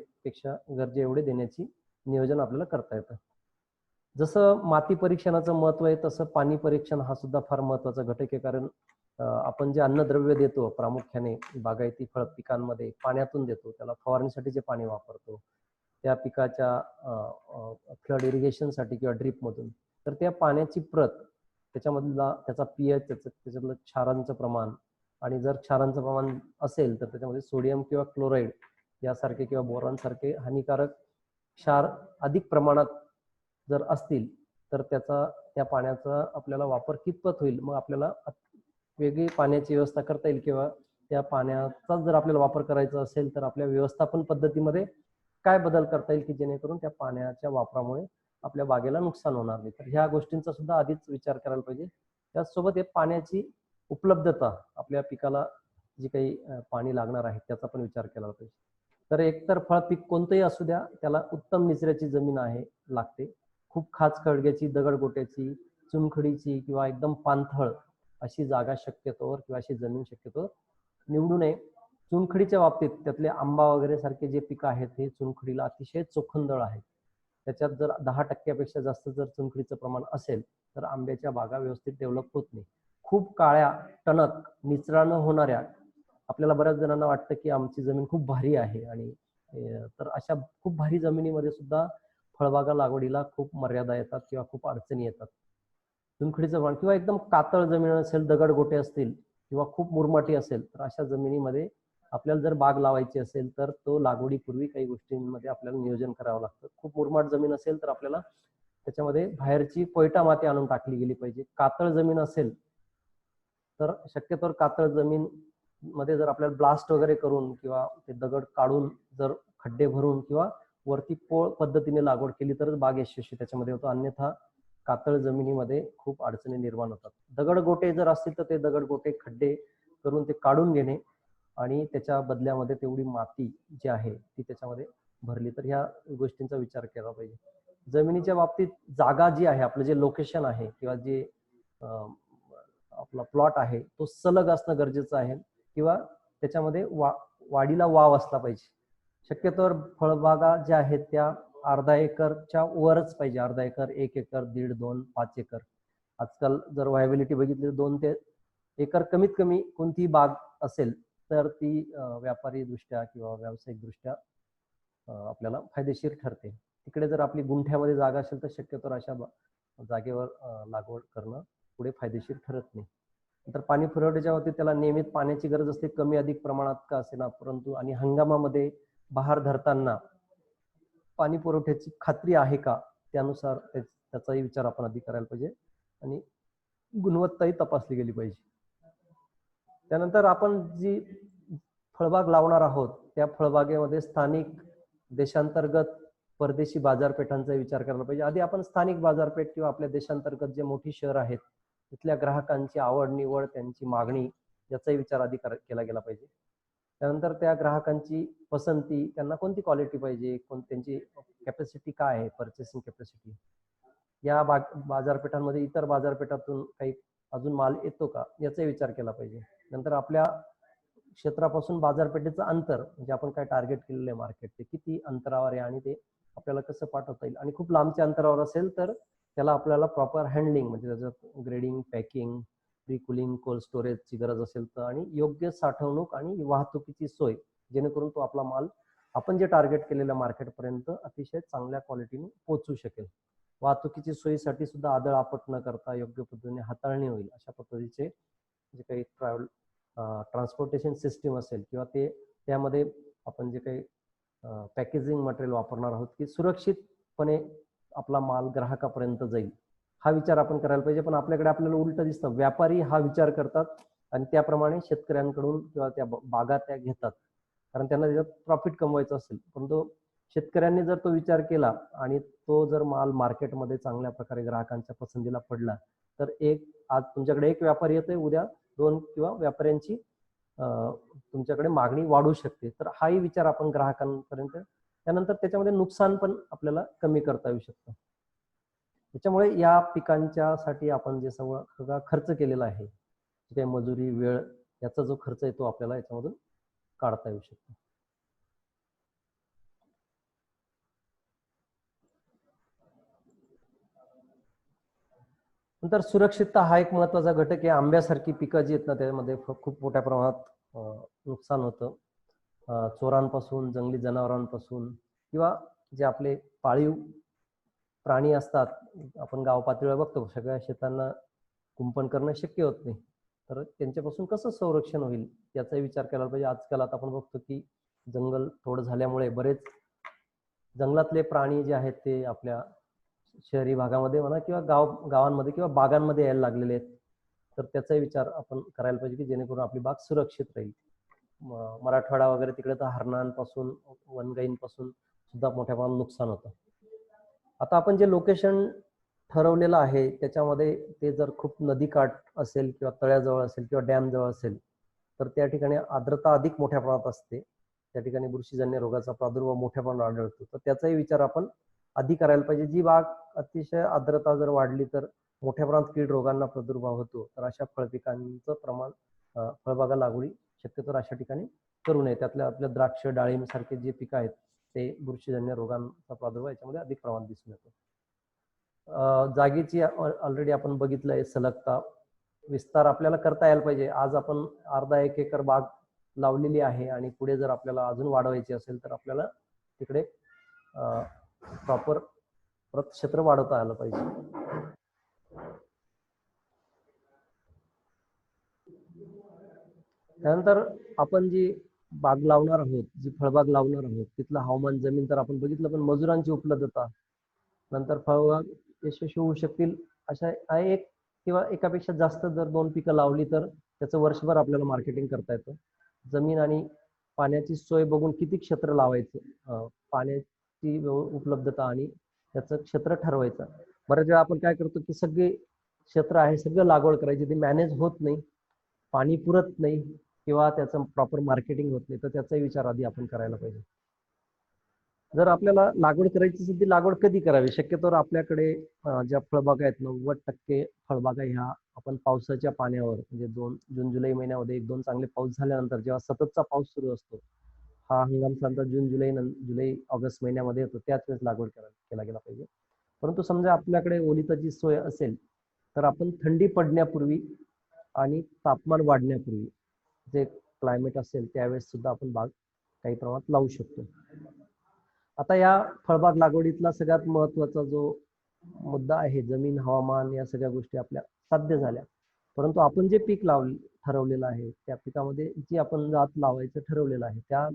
एवढे देण्याची नियोजन आपल्याला करता येतं. जसं माती परीक्षणाचं महत्व आहे तसं पाणी परीक्षण हा सुद्धा फार महत्वाचा घटक आहे. कारण आपण जे अन्नद्रव्य देतो प्रामुख्याने बागायती फळ पिकांमध्ये पाण्यातून देतो, त्याला फवारणीसाठी जे पाणी वापरतो त्या पिकाच्या फ्लड इरिगेशनसाठी किंवा ड्रीपमधून, तर त्या पाण्याची प्रत, त्याच्यामधला त्याचा pH, त्याच्यातलं क्षारांचं प्रमाण, आणि जर क्षारांचं प्रमाण असेल तर त्याच्यामध्ये सोडियम किंवा क्लोराईड यासारखे किंवा बोरॉन सारखे हानिकारक क्षार अधिक प्रमाणात जर असतील तर त्या पाण्याचा आपल्याला वापर कितपत होईल, मग आपल्याला वेगळी पाण्याची व्यवस्था करता येईल किंवा त्या पाण्याचा जर आपल्याला वापर करायचा असेल तर आपल्या व्यवस्थापन पद्धतीमध्ये काय बदल करता येईल की जेणेकरून त्या पाण्याच्या वापरामुळे आपल्या बागेला नुकसान होणार नाही. तर ह्या गोष्टींचा सुद्धा आधीच विचार करायला पाहिजे. त्याचसोबत हे पाण्याची उपलब्धता, आपल्या पिकाला जी काही पाणी लागणार आहे त्याचा पण विचार केला पाहिजे. तर एकतर फळ पीक कोणतंही असू द्या त्याला उत्तम निचऱ्याची जमीन लागते. खूप खाच खळग्याची, दगडगोट्याची, चुनखडीची किंवा एकदम पाणथळ अशी जागा शक्यतोवर किंवा अशी जमीन शक्यतो निवडू नये. चुनखडीच्या बाबतीत त्यातले आंबा वगैरे सारखे जे पिकं आहेत हे चुनखडीला अतिशय चोखंदळ आहेत. त्याच्यात जर 10% जास्त जर चुनखडीचं प्रमाण असेल तर आंब्याच्या बागा व्यवस्थित डेव्हलप होत नाही. खूप काळ्या, टणक, निचरा न होणाऱ्या, आपल्याला बऱ्याच जणांना वाटतं की आमची जमीन खूप भारी आहे, आणि तर अशा खूप भारी जमिनीमध्ये सुद्धा फळबागा लागवडीला खूप मर्यादा येतात किंवा खूप अडचणी येतात. चुनखडीचं प्रमाण किंवा एकदम कातळ जमीन असेल, दगडगोटे असतील किंवा खूप मुरमाटी असेल तर अशा जमिनीमध्ये आपल्याला जर बाग लावायची असेल तर तो लागवडीपूर्वी काही गोष्टींमध्ये आपल्याला नियोजन करावं लागतं. खूप मुरमाट जमीन असेल तर आपल्याला त्याच्यामध्ये बाहेरची पोयटा माती आणून टाकली गेली पाहिजे. कातळ जमीन असेल तर शक्यतोवर कातळ जमीन मध्ये जर आपल्याला ब्लास्ट वगैरे करून किंवा ते दगड काढून जर खड्डे भरून किंवा वरती पोळ पद्धतीने लागवड केली तरच बाग यशस्वी त्याच्यामध्ये होतो. अन्यथा कातळ जमिनीमध्ये खूप अडचणी निर्माण होतात. दगडगोटे जर असतील तर ते दगडगोटे खड्डे करून ते काढून घेणे आणि त्याच्या बदल्यामध्ये तेवढी माती जी आहे ती त्याच्यामध्ये भरली, तर ह्या गोष्टींचा विचार केला पाहिजे. जमिनीच्या बाबतीत जागा जी आहे, आपलं जे लोकेशन आहे किंवा जे आपला प्लॉट आहे तो सलग असणं गरजेचं आहे किंवा त्याच्यामध्ये वाढीला वाव असला पाहिजे. शक्यतोवर फळबागा ज्या आहेत त्या अर्धा एकरच्या वरच पाहिजे. अर्धा एकर, 1 एकर, 1.5, 2, 5 एकर. आजकाल जर व्हायबिलिटी बघितली 2 ते एकर कमीत कमी कोणतीही बाग असेल तर ती व्यापारी दृष्ट्या किंवा व्यावसायिक दृष्ट्या आपल्याला फायदेशीर ठरते. तिकडे जर आपली गुंठ्यामध्ये जागा असेल तर शक्यतोवर अशा जागेवर लागवड करणं पुढे फायदेशीर ठरत नाही. नंतर पाणी पुरवठ्याच्या बाबतीत त्याला नियमित पाण्याची गरज असते, कमी अधिक प्रमाणात का असेना, परंतु आणि हंगामामध्ये बहार धरताना पाणी पुरवठ्याची खात्री आहे का त्यानुसार त्याचाही विचार आपण आधी करायला पाहिजे आणि गुणवत्ताही तपासली गेली पाहिजे. त्यानंतर आपण जी फळबाग लावणार आहोत त्या फळबागेमध्ये स्थानिक, देशांतर्गत, परदेशी बाजारपेठांचा विचार करायला पाहिजे. आधी आपण स्थानिक बाजारपेठ किंवा आपल्या देशांतर्गत जे मोठी शहर आहेत तिथल्या ग्राहकांची आवड निवड, त्यांची मागणी याचाही विचार आधी केला गेला पाहिजे. त्यानंतर त्या ग्राहकांची पसंती, त्यांना कोणती क्वालिटी पाहिजे, त्यांची कॅपॅसिटी काय आहे, परचेसिंग कॅपॅसिटी, या बाजारपेठांमध्ये इतर बाजारपेठातून काही अजून माल येतो का याचाही विचार केला पाहिजे. नंतर आपल्या क्षेत्रापासून बाजारपेठेचं अंतर, म्हणजे आपण काय टार्गेट केलेलं आहे मार्केट ते किती अंतरावर आहे आणि ते आपल्याला कसं पाठवता येईल. आणि खूप लांबच्या अंतरावर असेल तर त्याला आपल्याला प्रॉपर हँडलिंग, म्हणजे त्याच्यात grading, packing, pre cooling, cold स्टोरेजची गरज असेल तर, आणि योग्य साठवणूक आणि वाहतुकीची सोय जेणेकरून तो आपला माल आपण जे टार्गेट केलेल्या मार्केटपर्यंत अतिशय चांगल्या क्वालिटीने पोहोचू शकेल. वाहतुकीची सोयीसाठी सुद्धा आदळ आपट न करता योग्य पद्धतीने हाताळणी होईल अशा पद्धतीचे जे काही ट्रान्सपोर्टेशन सिस्टीम असेल किंवा त्यामध्ये आपण जे काही पॅकेजिंग मटेरियल वापरणार आहोत की सुरक्षितपणे आपला माल ग्राहकापर्यंत जाईल हा विचार आपण करायला पाहिजे. पण आपल्याकडे आपल्याला उलट दिसतं, व्यापारी हा विचार करतात आणि त्याप्रमाणे शेतकऱ्यांकडून किंवा त्या बागा त्या घेतात कारण त्यांना त्याच्यात प्रॉफिट कमवायचं असेल. परंतु शेतकऱ्यांनी जर तो विचार केला आणि तो जर माल मार्केटमध्ये चांगल्या प्रकारे ग्राहकांच्या पसंतीला पडला तर आज तुमच्याकडे एक व्यापारी येतोय, उद्या 2 किंवा व्यापाऱ्यांची तुमच्याकडे मागणी वाढू शकते. तर हाही विचार आपण ग्राहकांपर्यंत, त्यानंतर त्याच्यामध्ये नुकसान पण आपल्याला कमी करता येऊ शकतं. त्याच्यामुळे या पिकांच्या साठी आपण जे सगळा खर्च केलेला आहे, काही मजुरी, वेळ, याचा जो खर्च आहे तो आपल्याला याच्यामधून काढता येऊ शकतो. नंतर सुरक्षितता हा एक महत्वाचा घटक आहे. आंब्यासारखी पिकं जी आहेत ना त्यामध्ये खूप मोठ्या प्रमाणात नुकसान होतं. चोरांपासून, जंगली जनावरांपासून किंवा जे आपले पाळीव प्राणी असतात, आपण गाव पातळीवर बघतो सगळ्या शेतांना कुंपण करणं शक्य होत नाही, तर त्यांच्यापासून कसं संरक्षण होईल याचाही विचार केला पाहिजे. आजकाल आता आपण बघतो की जंगल तोड झाल्यामुळे बरेच जंगलातले प्राणी जे आहेत ते आपल्या शहरी भागामध्ये म्हणा किंवा गावांमध्ये किंवा बागांमध्ये यायला लागलेले आहेत. तर त्याचाही विचार आपण करायला पाहिजे की जेणेकरून आपली बाग सुरक्षित राहील. मराठवाडा वगैरे तिकडे तर हरणांपासून, वनगाईंपासून सुद्धा मोठ्या प्रमाणात नुकसान होतं. आता आपण जे लोकेशन ठरवलेलं आहे त्याच्यामध्ये ते जर खूप नदीकाठ असेल किंवा तळ्याजवळ असेल किंवा डॅम जवळ असेल तर त्या ठिकाणी आर्द्रता अधिक मोठ्या प्रमाणात असते. त्या ठिकाणी बुरशीजन्य रोगाचा प्रादुर्भाव मोठ्या प्रमाणात आढळतो. तर त्याचाही विचार आपण आधी करायला पाहिजे. जी बाग अतिशय आर्द्रता जर वाढली तर मोठ्या प्रमाणात कीड रोगांना प्रादुर्भाव होतो. तर अशा फळपिकांचं प्रमाण, फळबागा लागवडी शक्यतो अशा ठिकाणी करू नये. त्यातल्या आपल्या द्राक्ष, डाळिंब सारखे जे पिकं आहेत ते बुरशीजन्य रोगांचा प्रादुर्भाव याच्यामध्ये अधिक प्रमाणात दिसून येतो. जागेची ऑलरेडी आपण बघितलंय, सलगता, विस्तार आपल्याला करता यायला पाहिजे. आज आपण अर्धा 1 एकर बाग लावलेली आहे आणि पुढे जर आपल्याला अजून वाढवायची असेल तर आपल्याला तिकडे प्रॉपर क्षेत्र वाढवता आलं पाहिजे. त्यानंतर आपण जी बाग लावणार आहोत, जी फळबाग लावणार आहोत, तिथलं हवामान, जमीन तर आपण बघितलं, पण मजुरांची उपलब्धता, नंतर फळबाग यशस्वी होऊ शकतील अशा एक किंवा एकापेक्षा जास्त जर 2 पिकं लावली तर त्याचं वर्षभर आपल्याला मार्केटिंग करता येतं. जमीन आणि पाण्याची सोय बघून किती क्षेत्र लावायचं, पाण्याची उपलब्धता आणि त्याचं क्षेत्र ठरवायचं. बऱ्याच वेळा आपण काय करतो की सगळे क्षेत्र आहे, सगळं लागवड करायची, ते मॅनेज होत नाही, पाणी पुरत नाही किंवा त्याचं प्रॉपर मार्केटिंग होत नाही. तर त्याचाही विचार आधी आपण करायला पाहिजे. जर आपल्याला लागवड करायची असेल ती लागवड कधी करावी? शक्यतोवर आपल्याकडे ज्या फळबागा आहेत 90% फळबागा ह्या आपण पावसाच्या पाण्यावर, म्हणजे जून जुलै महिन्यामध्ये 1-2 चांगले पाऊस झाल्यानंतर जेव्हा सततचा पाऊस सुरू असतो, हा हंगाम साधारणतः जुलै ऑगस्ट महिन्यामध्ये येतो, त्याच वेळेस लागवड केला गेला पाहिजे. परंतु समजा आपल्याकडे ओलिताची सोय असेल तर आपण थंडी पडण्यापूर्वी आणि तापमान वाढण्यापूर्वी जे क्लायमेट असेल त्यावेळेस सुद्धा आपण बाग काही प्रमाणात लावू शकतो. आता या फळबाग लागवडीतला सगळ्यात महत्वाचा जो मुद्दा आहे, जमीन, हवामान, या सगळ्या गोष्टी आपल्या साध्य झाल्या. परंतु आपण जे पीक ठरवलेलं आहे त्या पिकामध्ये जी आपण जात लावायचं ठरवलेलं आहे त्या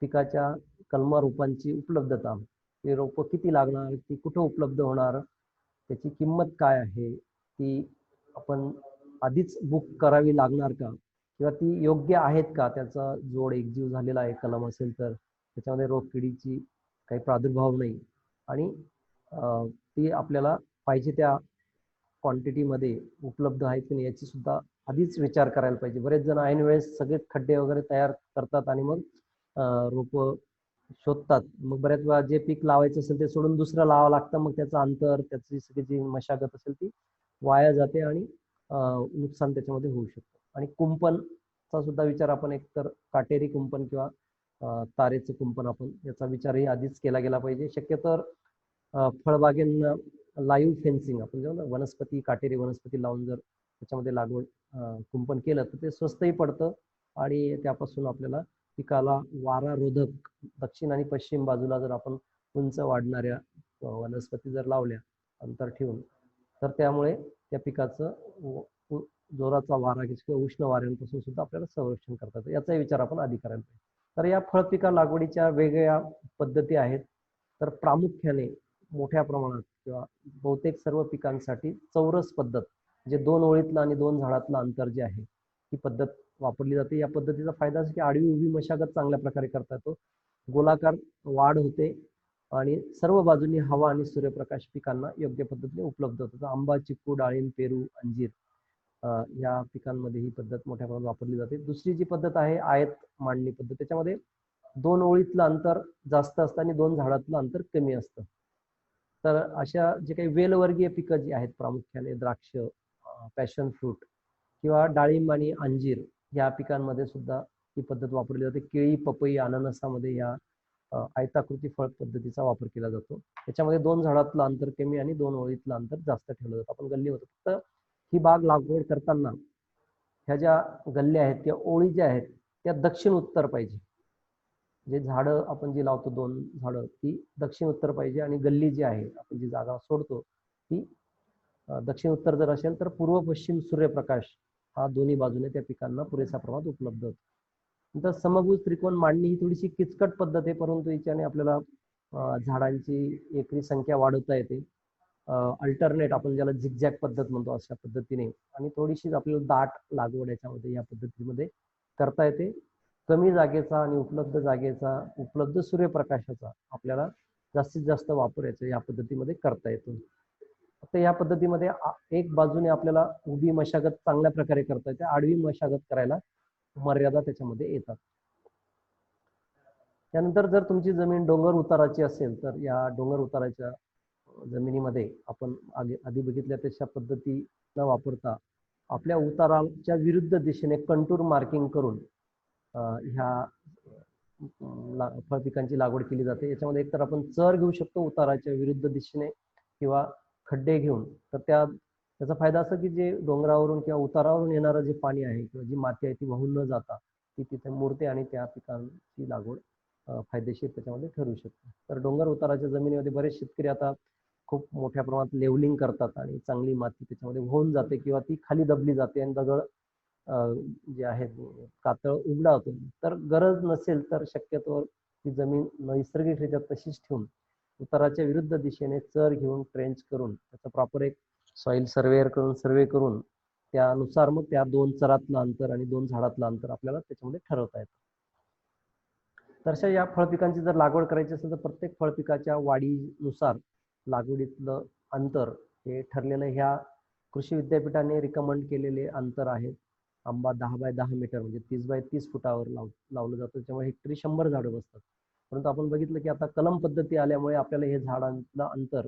पिकाच्या कलमा रोपांची उपलब्धता, ते रोपं किती लागणार, ती कुठं उपलब्ध होणार, त्याची किंमत काय आहे, ती आपण आधीच बुक करावी लागणार का किंवा ती योग्य आहेत का, त्याचा जोड एकजीव झालेला आहे कलम असेल तर त्याच्यामध्ये रोगकिडीची काही प्रादुर्भाव नाही आणि ती आपल्याला पाहिजे त्या क्वांटिटीमध्ये उपलब्ध आहे की नाही याची सुद्धा आधीच विचार करायला पाहिजे. बरेच जण ऐन वेळेस सगळे खड्डे वगैरे तयार करतात आणि मग रोप शोधतात. मग बऱ्याच वेळा जे पीक लावायचं असेल ते सोडून दुसरं लावावं लागतं. मग त्याचं अंतर, त्याची सगळी जी मशागत असेल ती वाया जाते आणि नुकसान त्याच्यामध्ये होऊ शकतं. आणि कुंपणचा सुद्धा विचार आपण एकतर काटेरी कुंपण किंवा तारेचं कुंपण आपण याचा विचारही आधीच केला गेला पाहिजे. शक्यतर फळबागेंना लाईव्ह फेन्सिंग, आपण जेव्हा वनस्पती, काटेरी वनस्पती लावून जर त्याच्यामध्ये लागवड कुंपण केलं तर ते स्वस्तही पडतं आणि त्यापासून आपल्याला पिकाला वारा रोधक दक्षिण आणि पश्चिम बाजूला जर आपण उंच वाढणाऱ्या वनस्पती जर लावल्या अंतर ठेवून, तर त्यामुळे त्या पिकाचं जोराचा वारा किंवा उष्ण वाऱ्यांपासून सुद्धा आपल्याला संरक्षण करता येतं. याचाही विचार आपण आधी करायला पाहिजे. तर या फळपिका लागवडीच्या वेगवेगळ्या पद्धती आहेत. तर प्रामुख्याने मोठ्या प्रमाणात किंवा बहुतेक सर्व पिकांसाठी चौरस पद्धत, जे 2 ओळीतलं आणि 2 झाडातलं अंतर जे आहे, ही पद्धत वापरली जाते. या पद्धतीचा फायदा असा की आडवी उभी मशागत चांगल्या प्रकारे करता येतो, गोलाकार वाढ होते आणि सर्व बाजूंनी हवा आणि सूर्यप्रकाश पिकांना योग्य पद्धतीने उपलब्ध होतो. आंबा, चिक्कू, डाळिंब, पेरू, अंजीर या पिकांमध्ये ही पद्धत मोठ्या प्रमाणात वापरली जाते. दुसरी जी पद्धत आहे आयत मांडणी पद्धत, त्याच्यामध्ये 2 ओळीतलं अंतर जास्त असतं आणि 2 झाडातलं अंतर कमी असतं. तर अशा जे काही वेलवर्गीय पिकं जी आहेत, प्रामुख्याने द्राक्ष, पॅशन फ्रूट किंवा डाळिंब आणि अंजीर या पिकांमध्ये सुद्धा ही पद्धत वापरली जाते. केळी, पपई, अननसामध्ये या आयताकृती फळ पद्धतीचा वापर केला जातो. त्याच्यामध्ये 2 झाडातलं अंतर कमी आणि 2 ओळीतलं अंतर जास्त ठेवलं जातं. आपण गल्ली होतो, फक्त ही बाग लागवड करताना ह्या ज्या गल्ल्या आहेत किंवा ओळी ज्या आहेत त्या दक्षिण उत्तर पाहिजे. जे झाडं आपण जी लावतो 2 झाडं ती दक्षिण उत्तर पाहिजे आणि गल्ली जी आहे आपण जी जागा सोडतो ती दक्षिण उत्तर जर असेल तर पूर्व पश्चिम सूर्यप्रकाश हा दोन्ही बाजूने त्या पिकांना पुरेसा प्रमाणात उपलब्ध होतो. नंतर समभुज त्रिकोण मांडणी ही थोडीशी किचकट पद्धत आहे, परंतु याच्याने आपल्याला झाडांची एकरी संख्या वाढवता येते. अल्टरनेट आपण ज्याला झिगझॅग पद्धत म्हणतो अशा पद्धतीने, आणि थोडीशी आपल्याला दाट लागवड याच्यामध्ये या पद्धतीमध्ये करता येते. कमी जागेचा आणि उपलब्ध जागेचा, उपलब्ध सूर्यप्रकाशाचा आपल्याला जास्तीत जास्त वापर या पद्धतीमध्ये करता येतो. फक्त या पद्धतीमध्ये एक बाजूने आपल्याला उभी मशागत चांगल्या प्रकारे करता येते, आडवी मशागत करायला मर्यादा त्याच्यामध्ये येतात. त्यानंतर जर तुमची जमीन डोंगर उताराची असेल तर या डोंगर उताराच्या जमिनीमध्ये आपण आधी बघितल्या तशा पद्धती न वापरता आपल्या उताराच्या विरुद्ध दिशेने कंटूर मार्किंग करून ह्या फळपिकांची लागवड केली जाते. याच्यामध्ये एकतर आपण चर घेऊ शकतो उताराच्या विरुद्ध दिशेने किंवा खड्डे घेऊन. तर त्याचा फायदा असा की जे डोंगरावरून किंवा उतारावरून येणारं जे पाणी आहे किंवा जी माती आहे ती वाहून न जाता ती तिथे मुरते आणि त्या पिकांची लागवड फायदेशीर त्याच्यामध्ये ठरू शकते. तर डोंगर उताराच्या जमिनीमध्ये बरेच शेतकरी आता खूप मोठ्या प्रमाणात लेवलिंग करतात आणि चांगली माती त्याच्यामध्ये वाहून जाते किंवा ती खाली दबली जाते आणि दगड जे आहे कातळ उघडा होतो. तर गरज नसेल तर शक्यतोवर ती जमीन नैसर्गिकरित्या तशीच ठेवून उताराच्या विरुद्ध दिशेने चर घेऊन ट्रेंच करून त्याचा प्रॉपर एक सॉइल सर्वे करून त्यानुसार मग त्या 2 चरातलं अंतर आणि 2 झाडातलं अंतर आपल्याला त्याच्यामध्ये ठरवता येतं. तर अशा या फळपिकांची जर लागवड करायची असेल तर प्रत्येक फळपिकाच्या वाढीनुसार लागवडीतलं अंतर हे ठरलेलं ह्या कृषी विद्यापीठाने रिकमेंड केलेले अंतर आहे. आंबा 10 बाय 10 मीटर म्हणजे 30 बाय 30 फुटावर लावलं जातं, त्याच्यामुळे हेक्टरी 100 झाडं बसतात. परंतु आपण बघितलं की आता कलम पद्धती आल्यामुळे आपल्याला हे झाडांचं अंतर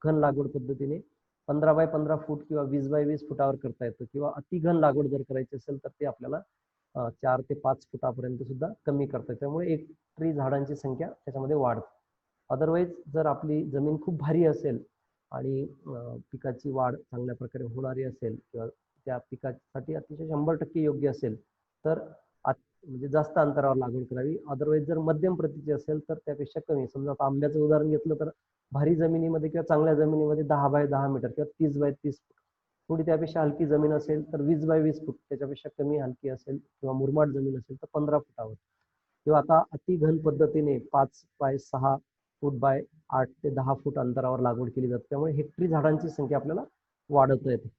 घन लागवड पद्धतीने 15 बाय 15 फूट किंवा 20 बाय 20 फुटावर करता येतं, किंवा अति घन लागवड जर करायची असेल तर ते आपल्याला 4 ते 5 फुटापर्यंत सुद्धा कमी करता येतं. त्यामुळे एक ट्री झाडांची संख्या त्याच्यामध्ये वाढते. अदरवाईज जर आपली जमीन खूप भारी असेल आणि पिकाची वाढ चांगल्या प्रकारे होणारी असेल किंवा त्या पिकासाठी अतिशय 100% योग्य असेल तर म्हणजे जास्त अंतरावर लागवड करावी. अदरवाईज जर मध्यम प्रतीची असेल तर त्यापेक्षा कमी. समजा आता आंब्याचं उदाहरण घेतलं तर भारी जमिनीमध्ये किंवा चांगल्या जमिनीमध्ये 10 बाय 10 मीटर किंवा 30 बाय 30 फूट, थोडी त्यापेक्षा हलकी जमीन असेल तर 20 बाय 20 फूट, त्याच्यापेक्षा कमी हलकी असेल किंवा मुरमाड जमीन असेल तर 15 फुटावर, किंवा आता अति घन पद्धतीने 5 बाय 6 फूट बाय 8 ते 10 फूट अंतरावर लागवड केली जाते. त्यामुळे हेक्टरी झाडांची संख्या आपल्याला वाढवता येते.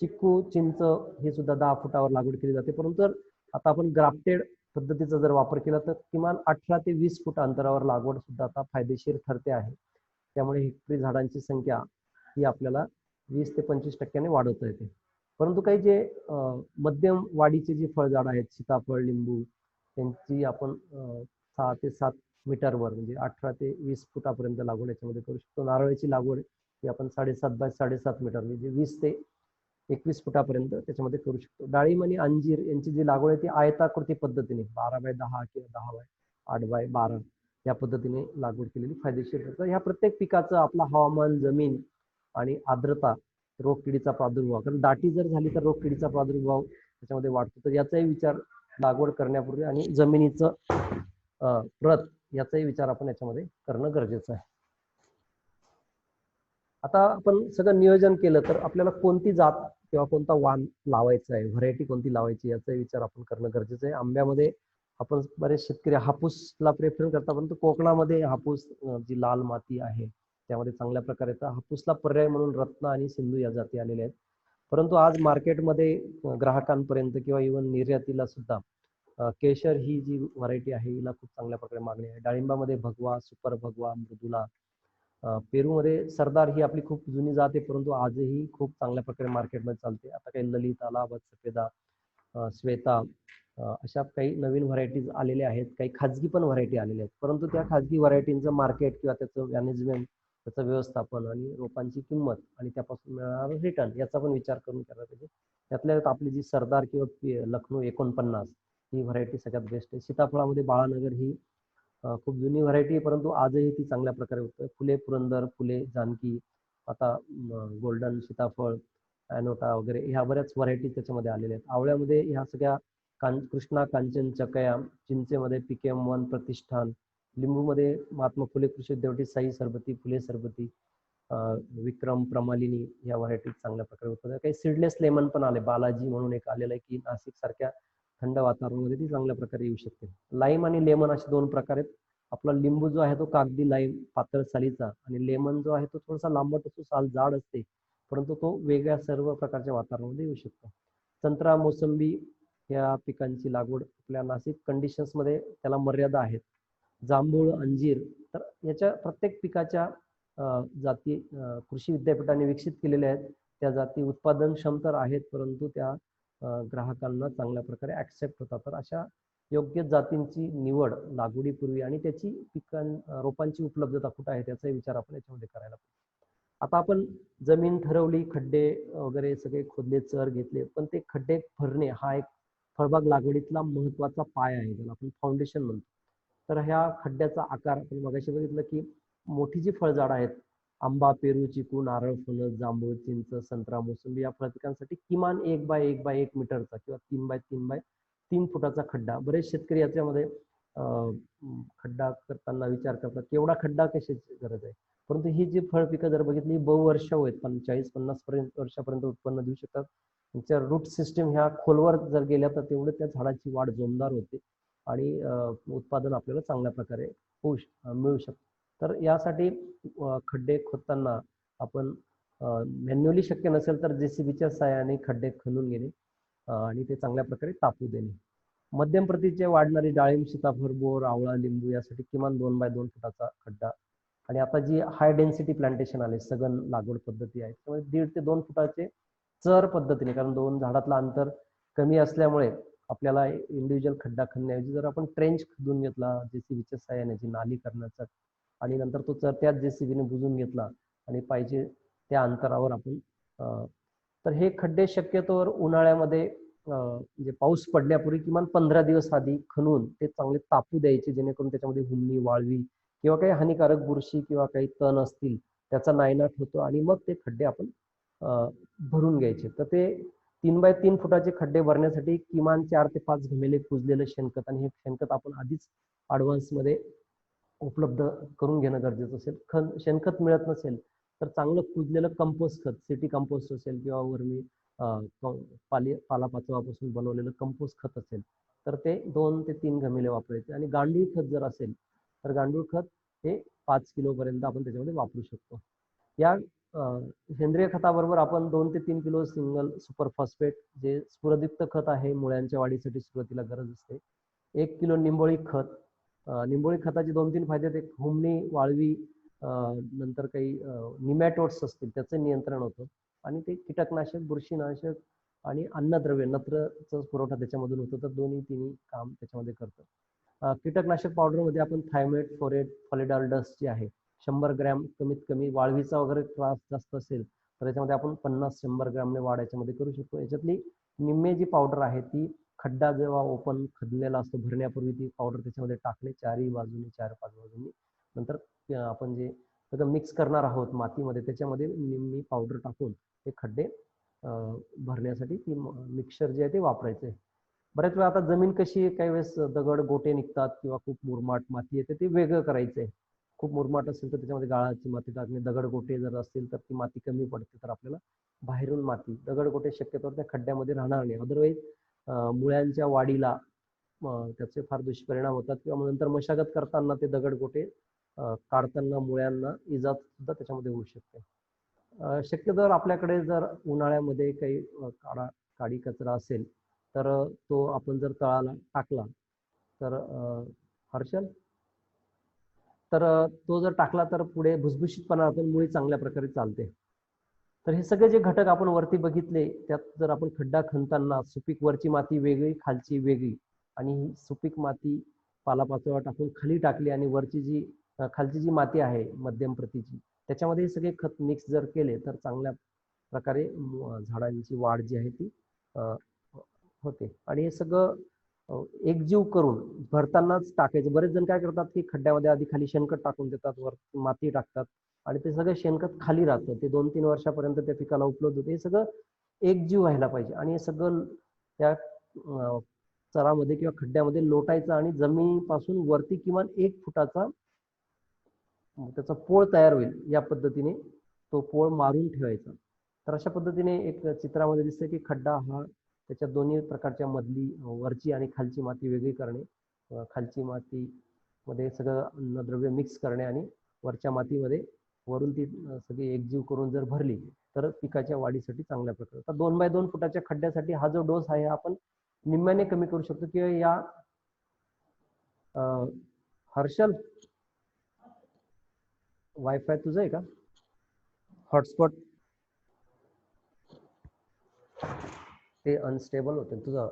चिक्कू, चिंच हे सुद्धा 10 फुटावर लागवड केली जाते. परंतु आता आपण ग्राफ्टेड पद्धतीचा जर वापर केला तर किमान 18 ते 20 फूट अंतरावर लागवड सुद्धा आता फायदेशीर ठरते आहे. त्यामुळे हेक्टरी झाडांची संख्या ही आपल्याला 20 ते 25% वाढवता येते. परंतु काही जे मध्यम वाढीचे जे फळझाड आहेत, सीताफळ, लिंबू, त्यांची आपण 6 ते 7 मीटरवर म्हणजे 18 ते 20 फुटापर्यंत लागवड याच्यामध्ये करू शकतो. नारळाची लागवड ही आपण 7.5 बाय 7.5 मीटर म्हणजे 20 ते 21 फुटापर्यंत त्याच्यामध्ये करू शकतो. डाळिंब आणि अंजीर यांची जी लागवड आहे ती आयताकृती पद्धतीने 12 बाय 10 किंवा 10 बाय 8 बाय 12 या पद्धतीने लागवड केलेली फायदेशीर ठरते. ह्या प्रत्येक पिकाचं आपलं हवामान, जमीन आणि आर्द्रता, रोगकिडीचा प्रादुर्भाव, कारण दाटी जर झाली तर रोगकिडीचा प्रादुर्भाव त्याच्यामध्ये वाढतो, तर याचाही विचार लागवड करण्यापूर्वी आणि जमिनीचं प्रत याचाही विचार आपण याच्यामध्ये करणं गरजेचं आहे. आता आपण सगळं नियोजन केलं तर आपल्याला कोणती जात किंवा कोणता वाण लावायचा आहे, व्हरायटी कोणती लावायची याचा विचार आपण करणं गरजेचं आहे. आंब्यामध्ये आपण बरेच शेतकरी हापूसला प्रेफर करतात, परंतु कोकणामध्ये हापूस जी लाल माती आहे त्यामध्ये चांगल्या प्रकारे हापूसला पर्याय म्हणून रत्न आणि सिंधू या जाती आलेल्या आहेत. परंतु आज मार्केटमध्ये ग्राहकांपर्यंत किंवा इव्हन निर्यातीला सुद्धा केशर ही जी व्हरायटी आहे हिला खूप चांगल्या प्रकारे मागणी आहे. डाळिंबामध्ये भगवा, सुपर भगवा, मृदुला, पेरूमध्ये सरदार ही आपली खूप जुनी जात आहे, परंतु आजही खूप चांगल्या प्रकारे मार्केटमध्ये चालते. आता काही ललित, अलाहाबाद सफेदा, श्वेता अशा काही नवीन व्हरायटीज आलेल्या आहेत. काही खाजगी पण व्हरायटी आलेल्या आहेत, परंतु त्या खाजगी व्हरायटींचं मार्केट किंवा त्याचं मॅनेजमेंट, त्याचं व्यवस्थापन आणि रोपांची किंमत आणि त्यापासून मिळणारं रिटर्न याचा पण विचार करून करायला पाहिजे. त्यातल्या आपली जी सरदार किंवा लखनौ 49 ही व्हरायटी सगळ्यात बेस्ट आहे. सीताफळामध्ये बाळानगर ही खूप जुनी व्हरायटी आहे, परंतु आजही ती चांगल्या प्रकारे होतं. फुले पुरंदर, फुले जानकी, आता गोल्डन सीताफळ, अॅनोटा वगैरे ह्या बऱ्याच व्हरायटी त्याच्यामध्ये आलेल्या आहेत. आवळ्यामध्ये ह्या सगळ्या कृष्णा, कांचन, चकया, चिंचेमध्ये PKM1 प्रतिष्ठान, लिंबूमध्ये महात्मा फुले कृषी विद्यापीठ, साई सरबती, फुले सरबती, विक्रम, प्रमालिनी या व्हरायटी चांगल्या प्रकारे होतात. काही सीडलेस लेमन पण आले, बालाजी म्हणून एक आलेलं आहे की नाशिक सारख्या थंड वातावरणामध्ये ती चांगल्या प्रकारे येऊ शकते. लाईम आणि लेमन असे दोन प्रकार आहेत. आपला लिंबू जो आहे तो कागदी लाईम पातळ सालीचा, आणि लेमन जो आहे तो थोडासा लांबट असतो, साल जाड असते, परंतु तो वेगळ्या सर्व प्रकारच्या वातावरणामध्ये येऊ शकतो. संत्रा, मोसंबी या पिकांची लागवड आपल्या नाशिक कंडिशन्समध्ये त्याला मर्यादा आहेत. जांभूळ, अंजीर, तर याच्या प्रत्येक पिकाच्या जाती कृषी विद्यापीठाने विकसित केलेल्या आहेत. त्या जाती उत्पादनक्षम तर आहेत, परंतु त्या ग्राहकांना चांगल्या प्रकारे ऍक्सेप्ट होतात. तर अशा योग्य जातींची निवड लागवडीपूर्वी आणि त्याची रोपांची उपलब्धता कुठे आहे त्याचा विचार आपण याच्यामध्ये करायला पाहिजे. आता आपण जमीन ठरवली, खड्डे वगैरे सगळे खोदले, चर घेतले, पण ते खड्डे भरणे हा एक फळबाग लागवडीतला महत्वाचा पाय आहे, ज्याला आपण फाउंडेशन म्हणतो. तर ह्या खड्ड्याचा आकार आपण मगाशी बघितलं की मोठी जी फळझाड आहेत, आंबा, पेरू, चिकू, नारळ, फणस, जांभूळ, चिंच, संत्रा, मोसंबी या फळपिकांसाठी किमान 1 बाय 1 बाय 1 मीटरचा किंवा 3 बाय 3 बाय 3 फुटाचा खड्डा. बरेच शेतकरी याच्यामध्ये खड्डा करताना विचार करतात की एवढा खड्डा कशाची गरज आहे, परंतु ही जी फळपिकं जर बघितली बहुवर्ष आहेत, 40-50 वर्षापर्यंत उत्पन्न देऊ शकतात. त्यांच्या रूट सिस्टीम ह्या खोलवर जर गेल्या तर तेवढं त्या झाडाची वाढ जोमदार होते आणि उत्पादन आपल्याला चांगल्या प्रकारे मिळू शकतं. तर यासाठी खड्डे खोदताना आपण मॅन्युअली शक्य नसेल तर JCBच्या साहाय्याने खड्डे खणून घेणे आणि ते चांगल्या प्रकारे तापू देणे. मध्यम प्रतीचे वाढणारी डाळिंब, सीताफळ, बोर, आवळा, लिंबू यासाठी किमान 2 बाय 2 फुटाचा खड्डा. आणि आता जी हाय डेन्सिटी प्लांटेशन आले, सघन लागवड पद्धती आहे, त्यामुळे 1.5 ते 2 फुटाचे चर पद्धतीने, कारण दोन झाडातलं अंतर कमी असल्यामुळे आपल्याला इंडिव्हिज्युअल खड्डा खणण्याऐवजी जर आपण ट्रेंच खदून घेतला JCBच्या साहाय्याने, जी नाली करण्याचा, आणि नंतर तो चर त्याच JCBने बुजून घेतला आणि पाहिजे त्या अंतरावर आपण तर हे खड्डे शक्यतोवर उन्हाळ्यामध्ये म्हणजे पाऊस पडण्यापूर्वी किमान 15 दिवस आधी खणून ते चांगले तापू द्यायचे, जेणेकरून त्याच्यामध्ये हुमणी, वाळवी किंवा काही हानिकारक बुरशी किंवा काही तण असतील त्याचा नायनाट होतो, आणि मग ते खड्डे आपण भरून घ्यायचे. तर ते 3 बाय 3 फुटाचे खड्डे भरण्यासाठी किमान 4 ते 5 घमेले कुजलेलं शेणखत, आणि हे शेणखत आपण आधीच ॲडव्हान्समध्ये उपलब्ध करून घेणं गरजेचं असेल. शेणखत मिळत नसेल तर चांगलं कुजलेलं कंपोस्ट खत, सिटी कंपोस्ट असेल किंवा वर्मी पालापाचोळापासून बनवलेलं कंपोस्ट खत असेल तर ते 2 ते 3 घमेले वापरायचे. आणि गांडूळ खत जर असेल तर गांडूळ खत हे 5 किलोपर्यंत आपण त्याच्यामध्ये वापरू शकतो. या सेंद्रिय खताबरोबर आपण 2 ते 3 किलो सिंगल सुपर फॉस्फेट, जे स्फुरदयुक्त खत आहे, मुळ्यांच्या वाढीसाठी सुरुवातीला गरज असते. 1 किलो निंबोळी खत. निंबोळी खताचे 2-3 फायदे आहेत. एक, हुमणी, वाळवी, नंतर काही निमॅटोड्स असतील त्याचं नियंत्रण होतं, आणि ते कीटकनाशक, बुरशीनाशक आणि अन्नद्रव्य नत्रचा पुरवठा त्याच्यामधून होतो, तर तिन्ही काम त्याच्यामध्ये करतं. कीटकनाशक पावडरमध्ये आपण थायमेट, फोरेट, फॉलिडॉल डस्ट जी आहे 100 ग्रॅम कमीत कमी. वाळवीचा वगैरे त्रास जास्त असेल तर त्याच्यामध्ये आपण 50-100 ग्रॅमने वाढ याच्यामध्ये करू शकतो. याच्यातली निम्मे जी पावडर आहे ती खड्डा जेव्हा ओपन खदलेला असतो भरण्यापूर्वी ती पावडर त्याच्यामध्ये टाकणे, 4ही बाजूनी, 4-5 बाजूनी. नंतर आपण जे सगळं मिक्स करणार आहोत मातीमध्ये त्याच्यामध्ये निम्मी पावडर टाकून ते खड्डे भरण्यासाठी ती मिक्सचर जे आहे ते वापरायचे. बऱ्याच वेळा आता जमीन कशी आहे, काही वेळेस दगड गोटे निघतात किंवा खूप मुरमाट माती येते, ते वेगळं करायचंय. खूप मुरमाट असेल तर त्याच्यामध्ये गाळाची माती टाकणे, दगड गोटे जर असतील तर ती माती कमी पडते, तर आपल्याला बाहेरून माती, दगड गोटे शक्यतोवर त्या खड्ड्यामध्ये राहणार नाही. अदरवाईज मुळ्यांच्या वाढीला त्याचे फार दुष्परिणाम होतात किंवा मग नंतर मशागत करताना ते दगड गोटे काढताना मुळ्यांना इजा सुद्धा त्याच्यामध्ये होऊ शकते. शक्यतोवर आपल्याकडे जर उन्हाळ्यामध्ये काही काडी कचरा असेल तर तो आपण जर तळाला टाकला तर हर्षल तर तो जर टाकला तर पुढे भुसभुशीतपणा आपण मुळी चांगल्या प्रकारे चालते. तर हे सगळे जे घटक आपण वरती बघितले त्यात जर आपण खड्डा खणताना सुपीक वरची माती वेगळी खालची वेगळी आणि ही सुपीक माती पालापाचोळा टाकून खाली टाकली आणि वरची जी खालची जी माती आहे मध्यम प्रतीची त्याच्यामध्ये हे सगळे खत मिक्स जर केले तर चांगल्या प्रकारे झाडांची वाढ जी आहे ती होते. आणि हे सगळं एकजीव करून भरतानाच टाकायचं. बरेच जण काय करतात की खड्ड्यामध्ये आधी खाली शेणखत टाकून देतात, वर माती टाकतात आणि ते सगळं शेणखत खाली राहतं. ते 2-3 वर्षापर्यंत त्या पिकाला उपलब्ध होते. हे सगळं एकजीव व्हायला पाहिजे आणि हे सगळं त्या चरामध्ये किंवा खड्ड्यामध्ये लोटायचं आणि जमिनीपासून वरती किमान 1 फुटाचा त्याचा पोळ तयार होईल या पद्धतीने तो पोळ मारून ठेवायचा. तर अशा पद्धतीने एक चित्रामध्ये दिसतं की खड्डा हा त्याच्या दोन्ही प्रकारच्या मधली वरची आणि खालची माती वेगळी करणे, खालची माती मध्ये सगळं अन्नद्रव्य मिक्स करणे आणि वरच्या मातीमध्ये वरून ती सगळी एकजीव करून जर भरली तर पिकाच्या वाढीसाठी चांगल्या प्रकारे. आता 2x2 फुटाच्या खड्ड्यासाठी हा जो डोस आहे आपण निम्म्याने कमी करू शकतो किंवा या हर्षल वायफाय तुझं आहे का हॉटस्पॉट ते अनस्टेबल होते तुझं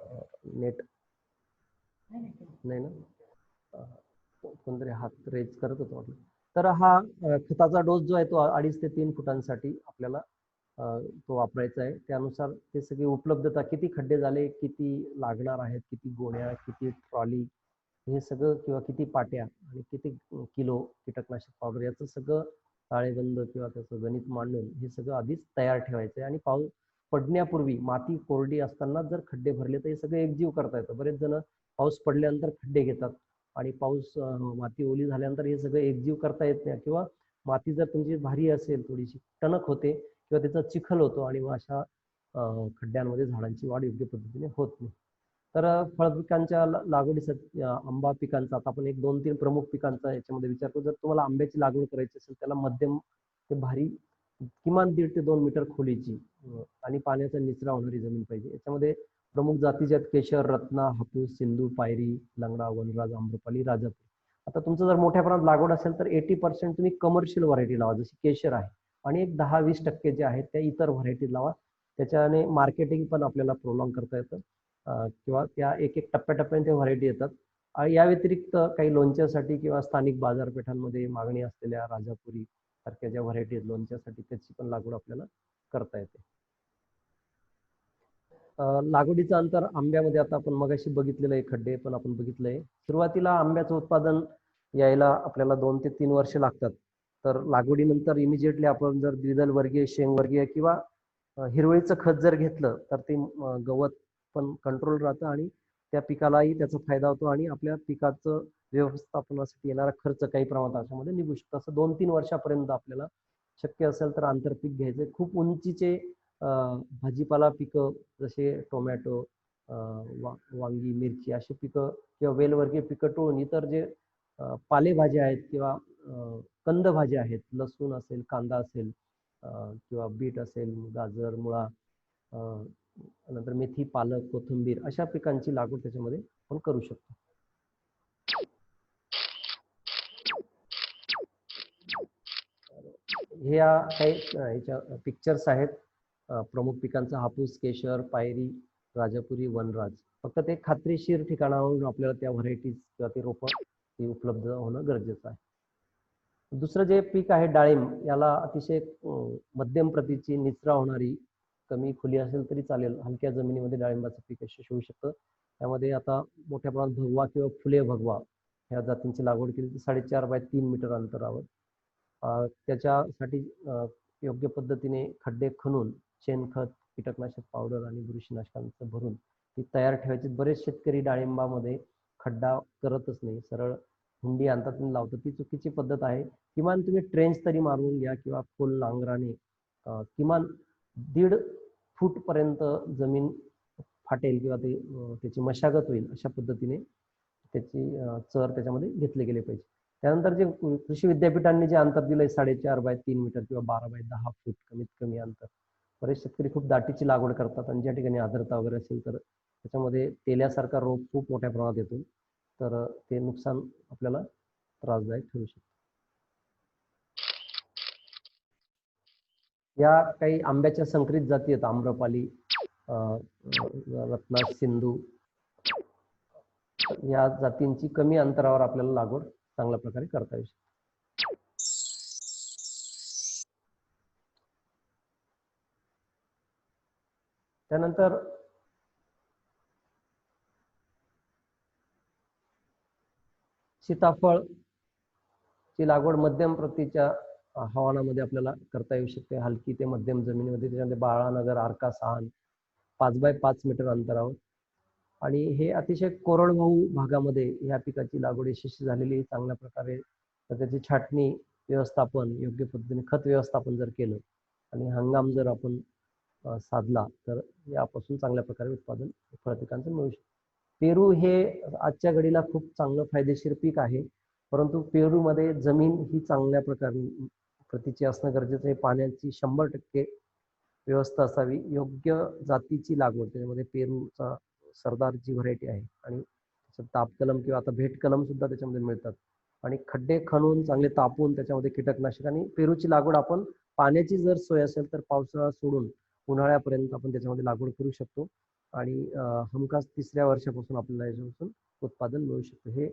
नेट नाही ना कोणतरी हात रेज करत होतो आपलं. तर हा खताचा डोस जो आहे तो 2.5 ते 3 फुटांसाठी आपल्याला तो वापरायचा आहे. त्यानुसार ते सगळी उपलब्धता किती खड्डे झाले, किती लागणार आहेत, किती गोण्या, किती ट्रॉली हे सगळं किंवा किती पाट्या आणि किती किलो कीटकनाशक पावडर याचं सगळं ताळेबंद किंवा त्याचं गणित मांडून हे सगळं आधीच तयार ठेवायचं आहे. आणि पाऊस पडण्यापूर्वी माती कोरडी असताना जर खड्डे भरले तर हे सगळे एकजीव करता येतं. बरेच जण पाऊस पडल्यानंतर खड्डे घेतात आणि पाऊस माती ओली झाल्यानंतर हे सगळं एकजीव करता येत नाही किंवा माती जर तुमची भारी असेल थोडीशी टणक होते किंवा त्याचा चिखल होतो आणि मग अशा खड्ड्यांमध्ये झाडांची वाढ योग्य पद्धतीने होत नाही. तर फळपिकांच्या लागवडीसाठी आंबा पिकांचा आता आपण 1-2-3 प्रमुख पिकांचा याच्यामध्ये विचार करू. जर तुम्हाला आंब्याची लागवड करायची असेल त्याला मध्यम ते भारी किमान 1.5 ते 2 मीटर खोलीची आणि पाण्याचा निचरा होणारी जमीन पाहिजे. याच्यामध्ये प्रमुख जाती ज्यात केशर, रत्ना, हापूस, सिंधू, पायरी, लंगडा, वनराज, आम्रपाली, राजापूर. आता तुमचं जर मोठ्या प्रमाणात लागवड असेल तर 80% तुम्ही कमर्शियल व्हरायटी लावा जशी केशर आहे आणि एक 10-20% जे आहेत त्या इतर व्हरायटी लावा. त्याच्याने मार्केटिंग पण आपल्याला प्रोलॉंग करता येतं किंवा त्या एक टप्प्याटप्प्याने त्या व्हरायटी येतात. या व्यतिरिक्त काही लोणच्यासाठी किंवा स्थानिक बाजारपेठांमध्ये मागणी असलेल्या राजापुरी सारख्या ज्या व्हरायटी आहेत लोणच्यासाठी त्याची पण लागवड आपल्याला करता येते. लागवडीचं अंतर आंब्यामध्ये आता आपण मगाशी बघितलेलं आहे, खड्डे पण आपण बघितलंय. सुरुवातीला आंब्याचं उत्पादन यायला आपल्याला 2 ते 3 वर्ष लागतात. तर लागवडीनंतर इमिजिएटली आपण जर द्विदल वर्गीय, शेंगवर्गीय किंवा हिरवळीचं खत जर घेतलं तर ते गवत पण कंट्रोल राहतं आणि त्या पिकालाही त्याचा फायदा होतो आणि आपल्या पिकाचं व्यवस्थापनासाठी येणारा खर्च काही प्रमाणात अशामध्ये निघू शकतो. असं 2-3 वर्षापर्यंत आपल्याला शक्य असेल तर आंतरपीक घ्यायचे. खूप उंचीचे भाजीपाला पिकं जसे टोमॅटो, वांगी, मिरची अशी पिकं किंवा वेलवर्गीय पिकं टोळून इतर जे पालेभाज्या आहेत किंवा कंदभाज्या आहेत, लसूण असेल, कांदा असेल किंवा बीट असेल, गाजर, मुळा, नंतर मेथी, पालक, कोथिंबीर अशा पिकांची लागवड त्याच्यामध्ये आपण करू शकतो. ह्या काही ह्याच्या पिक्चर्स आहेत प्रमुख पिकांचा हापूस, केशर, पायरी, राजापुरी, वनराज. फक्त ते खात्रीशीर ठिकाणावरून आपल्याला त्या व्हरायटीज किंवा ते रोपं ते उपलब्ध होणं गरजेचं आहे. दुसरं जे पीक आहे डाळिंब, याला अतिशय मध्यम प्रतीची निचरा होणारी कमी खोली असेल तरी चालेल, हलक्या जमिनीमध्ये डाळिंबाचं पीक यशस्वी होऊ शकतं. त्यामध्ये आता मोठ्या प्रमाणात भगवा किंवा फुले भगवा ह्या जातींची लागवड केली तर 4.5 बाय 3 मीटर अंतरावर त्याच्यासाठी योग्य पद्धतीने खड्डे खणून शेणखत, कीटकनाशक पावडर आणि बुरशीनाशकांचं भरून ती तयार ठेवायची. बरेच शेतकरी डाळिंबामध्ये खड्डा करतच नाही, सरळ हुंडी आणतात आणि लावतात. ती चुकीची पद्धत आहे. किमान तुम्ही ट्रेंच तरी मारून घ्या किंवा फुल नांगराने किमान 1.5 फूट पर्यंत जमीन फाटेल किंवा त्याची मशागत होईल अशा पद्धतीने त्याची चर त्याच्यामध्ये घेतले गेले पाहिजे. त्यानंतर जे कृषी विद्यापीठांनी जे अंतर दिलंय 4.5 बाय 3 मीटर किंवा 12 बाय 10 फूट कमीत कमी अंतर, बरेच शेतकरी खूप दाटीची लागवड करतात आणि ज्या ठिकाणी आर्द्रता वगैरे असेल तर त्याच्यामध्ये तेल्यासारखा रोग खूप मोठ्या प्रमाणात येतो. तर ते नुकसान आपल्याला त्रासदायक ठरू शकतं. या काही आंब्याच्या संकरित जाती आहेत, आम्रपाली, रत्ना, सिंधू, या जातींची कमी अंतरावर आपल्याला लागवड चांगल्या प्रकारे करता येऊ शकते. त्यानंतर सीताफळ ची लागवड मध्यम प्रतीच्या हवामानामध्ये आपल्याला करता येऊ शकते. हलकी ते मध्यम जमिनीमध्ये, त्याच्यामध्ये बाळानगर, आर्का, सहान 5 बाय 5 मीटर अंतरावर. आणि हे अतिशय कोरडवाहू भागामध्ये ह्या पिकाची लागवड यशस्वी झालेली चांगल्या प्रकारे. तर त्याची छाटणी, व्यवस्थापन, योग्य पद्धतीने खत व्यवस्थापन जर केलं आणि हंगाम जर आपण साधला तर यापासून चांगल्या प्रकारे उत्पादन फळपिकांचं मिळू शकतं. पेरू हे आजच्या घडीला खूप चांगलं फायदेशीर पीक आहे, परंतु पेरूमध्ये जमीन ही चांगल्या प्रतीची असणं गरजेचं आहे. पाण्याची 100% व्यवस्था असावी. योग्य जातीची लागवड, त्याच्यामध्ये पेरूचा सरदार जी व्हरायटी आहे आणि तापकलम किंवा आता भेट कलम सुद्धा त्याच्यामध्ये मिळतात. आणि खड्डे खणून चांगले तापून त्याच्यामध्ये कीटकनाशक, आणि पेरूची लागवड आपण पाण्याची जर सोय असेल तर पावसाळा सोडून उन्हाळ्यापर्यंत आपण त्याच्यामध्ये लागवड करू शकतो. आणि हमखास 3ऱ्या वर्षापासून आपल्याला याच्यापासून उत्पादन मिळू शकतं. हे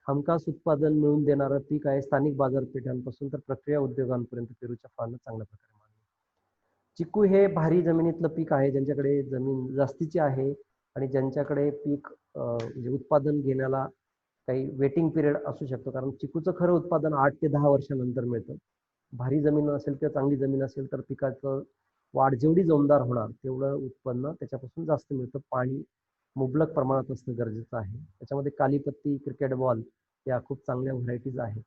हमखास उत्पादन मिळवून देणारं पीक आहे. स्थानिक बाजारपेठांपासून तर प्रक्रिया उद्योगांपर्यंत पेरूच्या फळांना चांगल्या प्रकारे मानलं. चिकू हे भारी जमिनीतलं पीक आहे, ज्यांच्याकडे जमीन जास्तीची आहे आणि ज्यांच्याकडे पीक म्हणजे उत्पादन घेण्याला काही वेटिंग पिरियड असू शकतो, कारण चिकूचं खरं उत्पादन 8 ते 10 वर्षानंतर मिळतं. भारी जमीन असेल किंवा चांगली जमीन असेल तर पिकाचं वाढ जेवढी जोमदार होणार तेवढं उत्पन्न त्याच्यापासून जास्त मिळतं. पाणी मुबलक प्रमाणात असणं गरजेचं आहे. त्याच्यामध्ये कालीपत्ती, क्रिकेट बॉल या खूप चांगल्या व्हरायटीज आहेत.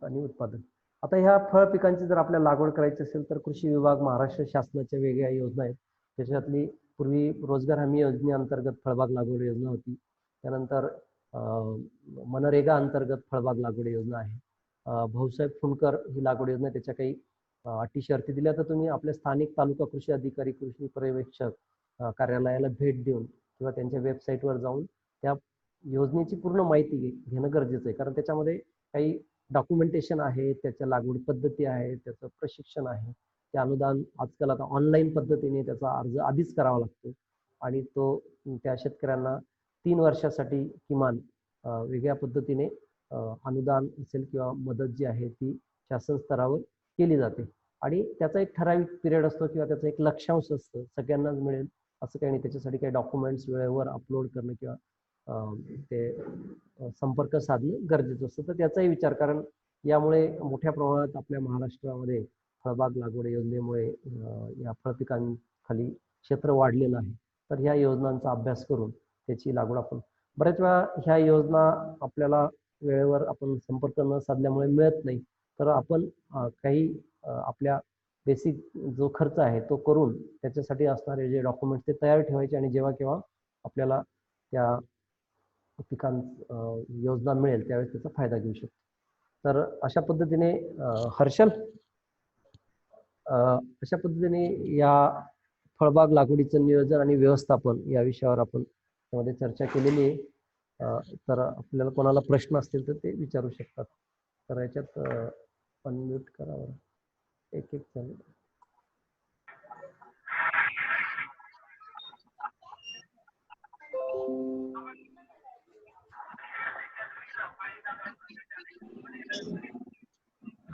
आणि उत्पादन. आता ह्या फळ पिकांची जर आपल्याला लागवड करायची असेल तर कृषी विभाग, महाराष्ट्र शासनाच्या वेगळ्या योजना आहेत. त्याच्यातली पूर्वी रोजगार हमी योजनेअंतर्गत फळबाग लागवड योजना होती. त्यानंतर मनरेगा अंतर्गत फळबाग लागवड योजना आहे. भाऊसाहेब फुंडकर ही लागवड योजना, त्याच्या काही अटी शर्ती दिल्या तर तुम्ही आपल्या स्थानिक तालुका कृषी अधिकारी, कृषी पर्यवेक्षक कार्यालयाला भेट देऊन किंवा त्यांच्या वेबसाईटवर जाऊन त्या योजनेची पूर्ण माहिती घेणं गरजेचं आहे. कारण त्याच्यामध्ये काही डॉक्युमेंटेशन आहे, त्याच्या लागवड पद्धती आहे, त्याचं प्रशिक्षण आहे. ते अनुदान आजकाल आता ऑनलाईन पद्धतीने त्याचा अर्ज आधीच करावा लागतो आणि तो त्या शेतकऱ्यांना 3 वर्षासाठी किमान वेगळ्या पद्धतीने अनुदान असेल किंवा मदत जी आहे ती शासन स्तरावर केली जाते. आणि त्याचा एक ठराविक पिरियड असतो किंवा त्याचं एक लक्ष्यांश असतं, सगळ्यांनाच मिळेल असं काही नाही. त्याच्यासाठी काही डॉक्युमेंट्स वेळेवर अपलोड करणं किंवा ते संपर्क साधणं गरजेचं असतं. तर त्याचाही विचार, कारण यामुळे मोठ्या प्रमाणात आपल्या महाराष्ट्रामध्ये फळबाग लागवड योजनेमुळे या फळपिकांखाली क्षेत्र वाढलेलं आहे. तर ह्या योजनांचा अभ्यास करून त्याची लागवड आपण, बऱ्याच वेळा ह्या योजना आपल्याला वेळेवर आपण संपर्क न साधल्यामुळे मिळत नाही. तर आपण काही आपल्या बेसिक जो खर्च आहे तो करून त्याच्यासाठी असणारे जे डॉक्युमेंट्स ते तयार ठेवायचे आणि जेव्हा केव्हा आपल्याला त्या पिकां योजना मिळेल त्यावेळेस त्याचा फायदा घेऊ शकतो. तर अशा पद्धतीने हर्षल, अशा पद्धतीने या फळबाग लागवडीचं नियोजन आणि व्यवस्थापन या विषयावर आपण त्यामध्ये चर्चा केलेली आहे. तर आपल्याला कोणाला प्रश्न असतील तर ते विचारू शकतात. तर याच्यात अनम्यूट करावं, एक एक चालेल.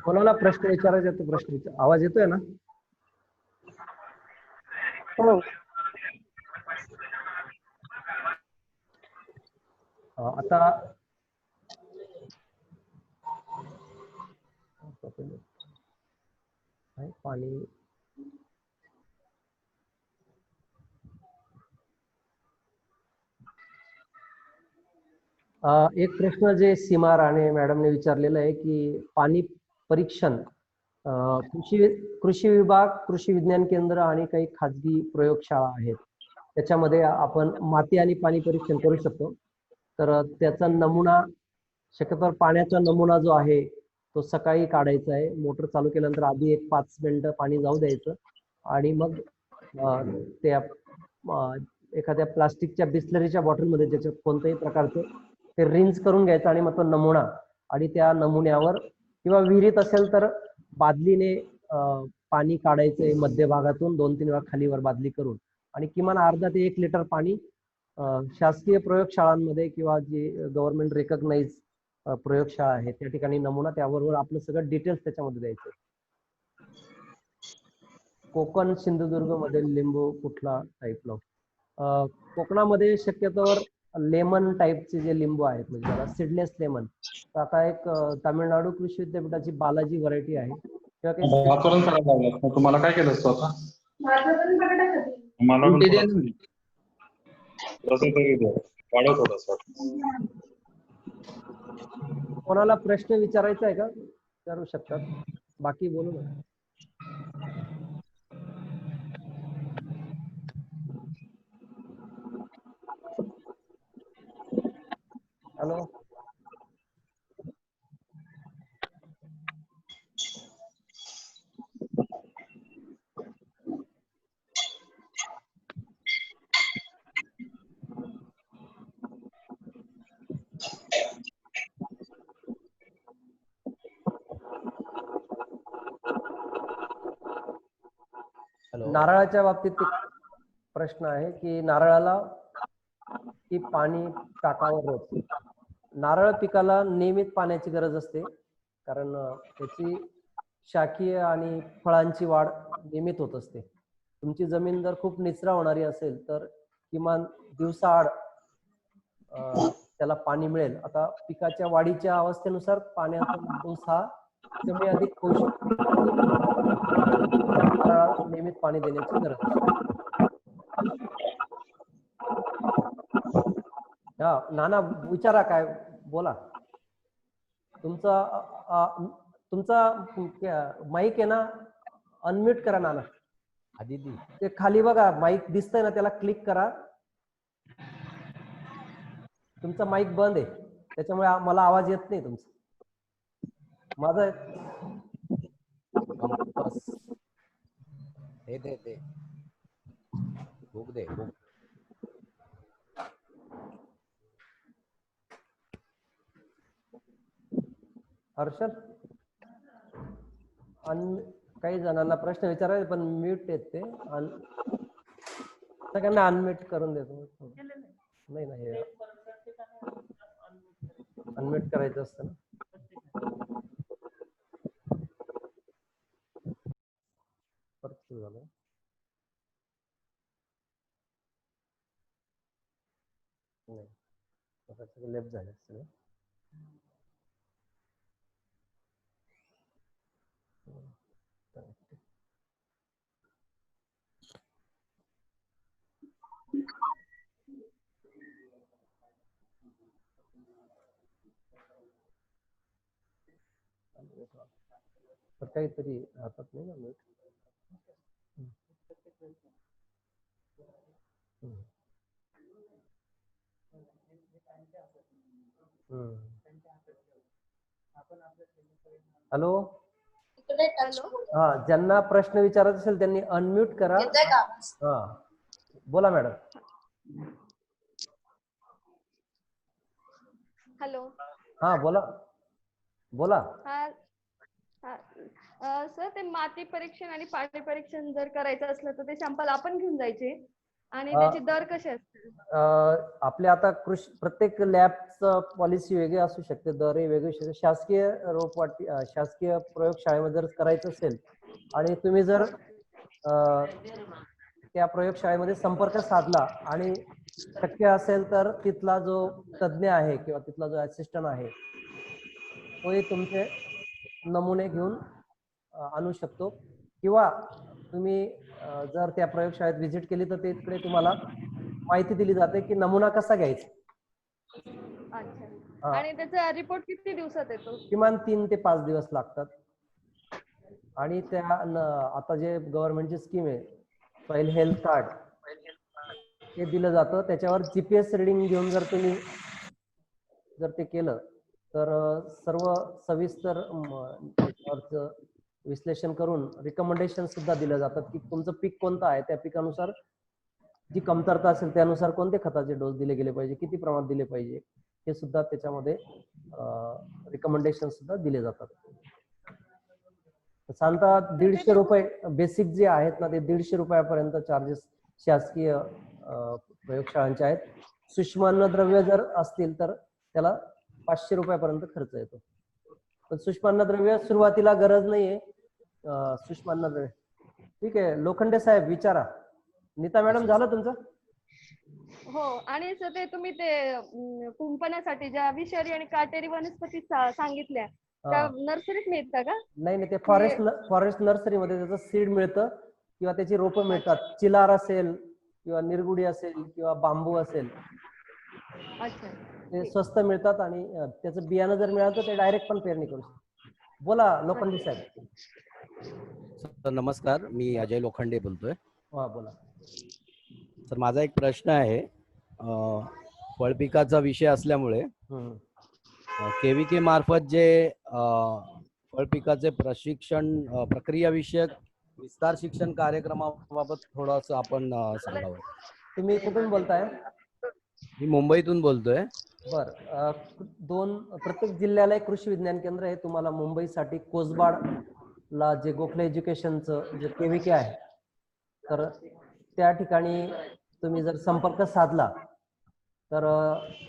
कोणाला प्रश्न विचारायचा तो प्रश्न आवाज येतोय ना? हो. आता पाणी एक प्रश्न जे सीमा राणे मॅडमने विचारलेला आहे की पाणी परीक्षण कृषी कृषी विभाग, कृषी विज्ञान केंद्र आणि काही खाजगी प्रयोगशाळा आहेत, त्याच्यामध्ये आपण माती आणि पाणी परीक्षण करू शकतो. तर त्याचा नमुना, शक्यतो पाण्याचा नमुना जो आहे तो सकाळी काढायचा आहे. मोटर चालू केल्यानंतर आधी एक 5 मिनिटं पाणी जाऊ द्यायचं आणि मग त्या एखाद्या प्लास्टिकच्या बिस्लरीच्या बॉटलमध्ये ज्याच्यात कोणत्याही प्रकारचं ते रिन्स करून घ्यायचं आणि मग तो नमुना, आणि त्या नमुन्यावर किंवा विहिरीत असेल तर बादलीने पाणी काढायचंय मध्यभागातून 2-3 वेळा खालीवर बादली करून, आणि किमान अर्धा ते 1 लिटर पाणी शासकीय प्रयोगशाळांमध्ये किंवा जे गव्हर्नमेंट रेकग्नाइज प्रयोगशाळा आहे त्या ठिकाणी नमुना, त्याबरोबर आपलं सगळं डिटेल्स त्याच्यामध्ये द्यायचं. कोकण सिंधुदुर्ग मध्ये लिंबू कुठला टाईप लावू? कोकणामध्ये शक्यतोवर लेमन टाईपचे जे लिंबू आहेत, म्हणजे त्याला सीडलेस लेमन. तर आता एक तामिळनाडू कृषी विद्यापीठाची बालाजी व्हरायटी आहे किंवा काही तुम्हाला काय केलं असतं आता? मला वाढव थोडंसं. कोणाला प्रश्न विचारायचा आहे का विचारू शकतात, बाकी बोलू नका. हॅलो. नारळाच्या बाबतीत प्रश्न आहे की नारळाला की पाणी टाकावं रोज. नारळ पिकाला नियमित पाण्याची गरज असते, कारण त्याची शाखीय आणि फळांची वाढ नियमित होत असते. तुमची जमीन जर खूप निचरा होणारी असेल तर किमान दिवसाआड त्याला पाणी मिळेल. आता पिकाच्या वाढीच्या अवस्थेनुसार पाण्याचा डोस हा कमी अधिक होऊ शकतो. नियमित पाणी देण्याची गरज असते. हा नाना विचारा, काय बोला. तुमचा माईक आहे ना, अनम्यूट करा नाना. आदिती ते खाली बघा माईक दिसतंय ना, त्याला क्लिक करा. तुमचा माईक बंद आहे त्याच्यामुळे मला आवाज येत नाही तुमचा. माझा दे भूक दे भूक. हर्षद, काही जणांना प्रश्न विचारायचे पण म्यूट आहेत ते. सगळ्यांना अनम्यूट करून देतो. नाही ना, हे अनम्यूट करायचं असतं ना. परत सुरू झालं. नाही, सगळं लेफ्ट झालं सगळं. तर काहीतरी हातात नाही ना मीठ. हॅलो. हा, ज्यांना प्रश्न विचारायचा असेल त्यांनी अनम्यूट करा. हा बोला मॅडम. हॅलो. हा बोला बोला. सर, ते माती परीक्षण आणि पाणी परीक्षण जर करायचं असलं तर ते सॅम्पल आपण घेऊन जायचे आणि त्याचे दर कसे असतात? आपल्या आता प्रत्येक लॅबचं पॉलिसी वेगळी असू शकते, दरही वेगळे असू शकते. शासकीय रोपवाटी शासकीय प्रयोगशाळेमध्ये जर करायचं असेल आणि तुम्ही जर त्या प्रयोगशाळेमध्ये संपर्क साधला आणि शक्य असेल तर तिथला जो तज्ञ आहे किंवा तिथला जो असिस्टंट आहे तोही तुमचे नमुने घेऊन आणू शकतो, किंवा तुम्ही जर त्या प्रयोगशाळेत व्हिजिट केली तर तिकडे तुम्हाला माहिती दिली जाते की नमुना कसा घ्यायचा. अच्छा. हा. आणि त्याचा रिपोर्ट किती दिवसात येतो? किमान 3 ते 5 दिवस लागतात. आणि आता जे गव्हर्नमेंटची स्कीम आहे सॉइल हेल्थ कार्ड ते दिलं जातं. त्याच्यावर GPS रिडिंग घेऊन जर तुम्ही ते केलं तर सर्व सविस्तर त्याच्यावरचं विश्लेषण करून रिकमेंडेशन सुद्धा दिले जातात की तुमचं पीक कोणतं आहे, त्या पिकानुसार जी कमतरता असेल त्यानुसार कोणते खताचे डोस दिले गेले पाहिजे, किती प्रमाणात दिले पाहिजे, हे सुद्धा त्याच्यामध्ये रिकमेंडेशन सुद्धा दिले जातात. साधारणतः 150 रुपये बेसिक जे आहेत ना ते 150 रुपयापर्यंत चार्जेस शासकीय प्रयोगशाळांचे आहेत. सूक्ष्म अन्नद्रव्य जर असतील तर त्याला 500 रुपयापर्यंत खर्च येतो. पण सूक्ष्म अन्नद्रव्य सुरुवातीला गरज नाहीये. सूक्ष्म अन्नद्रव्य ठीक आहे. लोखंडे साहेब विचारा. नीता मॅडम झालं तुमचं? हो. आणि सर ते तुम्ही ते कुंपणासाठी ज्या विषारी आणि काटेरी वनस्पती सांगितल्या त्या नर्सरीत मिळतात का? नाही ते फॉरेस्ट नर्सरीमध्ये त्याचं सीड मिळतं किंवा त्याची रोपं मिळतात. चिलार असेल किंवा निरगुडी असेल किंवा बांबू असेल अच्छा. ते स्वस्त मिळतात आणि त्याचं बियाणं जर मिळालं तर ते डायरेक्ट पण पेरणी करू शकतो. बोला लोखंडे साहेब. सर नमस्कार, मी अजय लोखंडे बोलतोय. हा बोला. सर माझा एक प्रश्न आहे. फळपिकाचा विषय असल्यामुळे KVK मार्फत जे फळपिकाचे प्रशिक्षण प्रक्रिया विषयक विस्तार शिक्षण कार्यक्रमाबाबत थोडंसं आपण सांगावं. तुम्ही कुठून बोलताय? मी मुंबईतून बोलतोय. बर. प्रत्येक जिल्ह्याला एक कृषी विज्ञान केंद्र आहे. तुम्हाला मुंबईसाठी कोसबाडला जे गोखले एज्युकेशनचं जे KVK आहे तर त्या ठिकाणी तुम्ही जर संपर्क साधला तर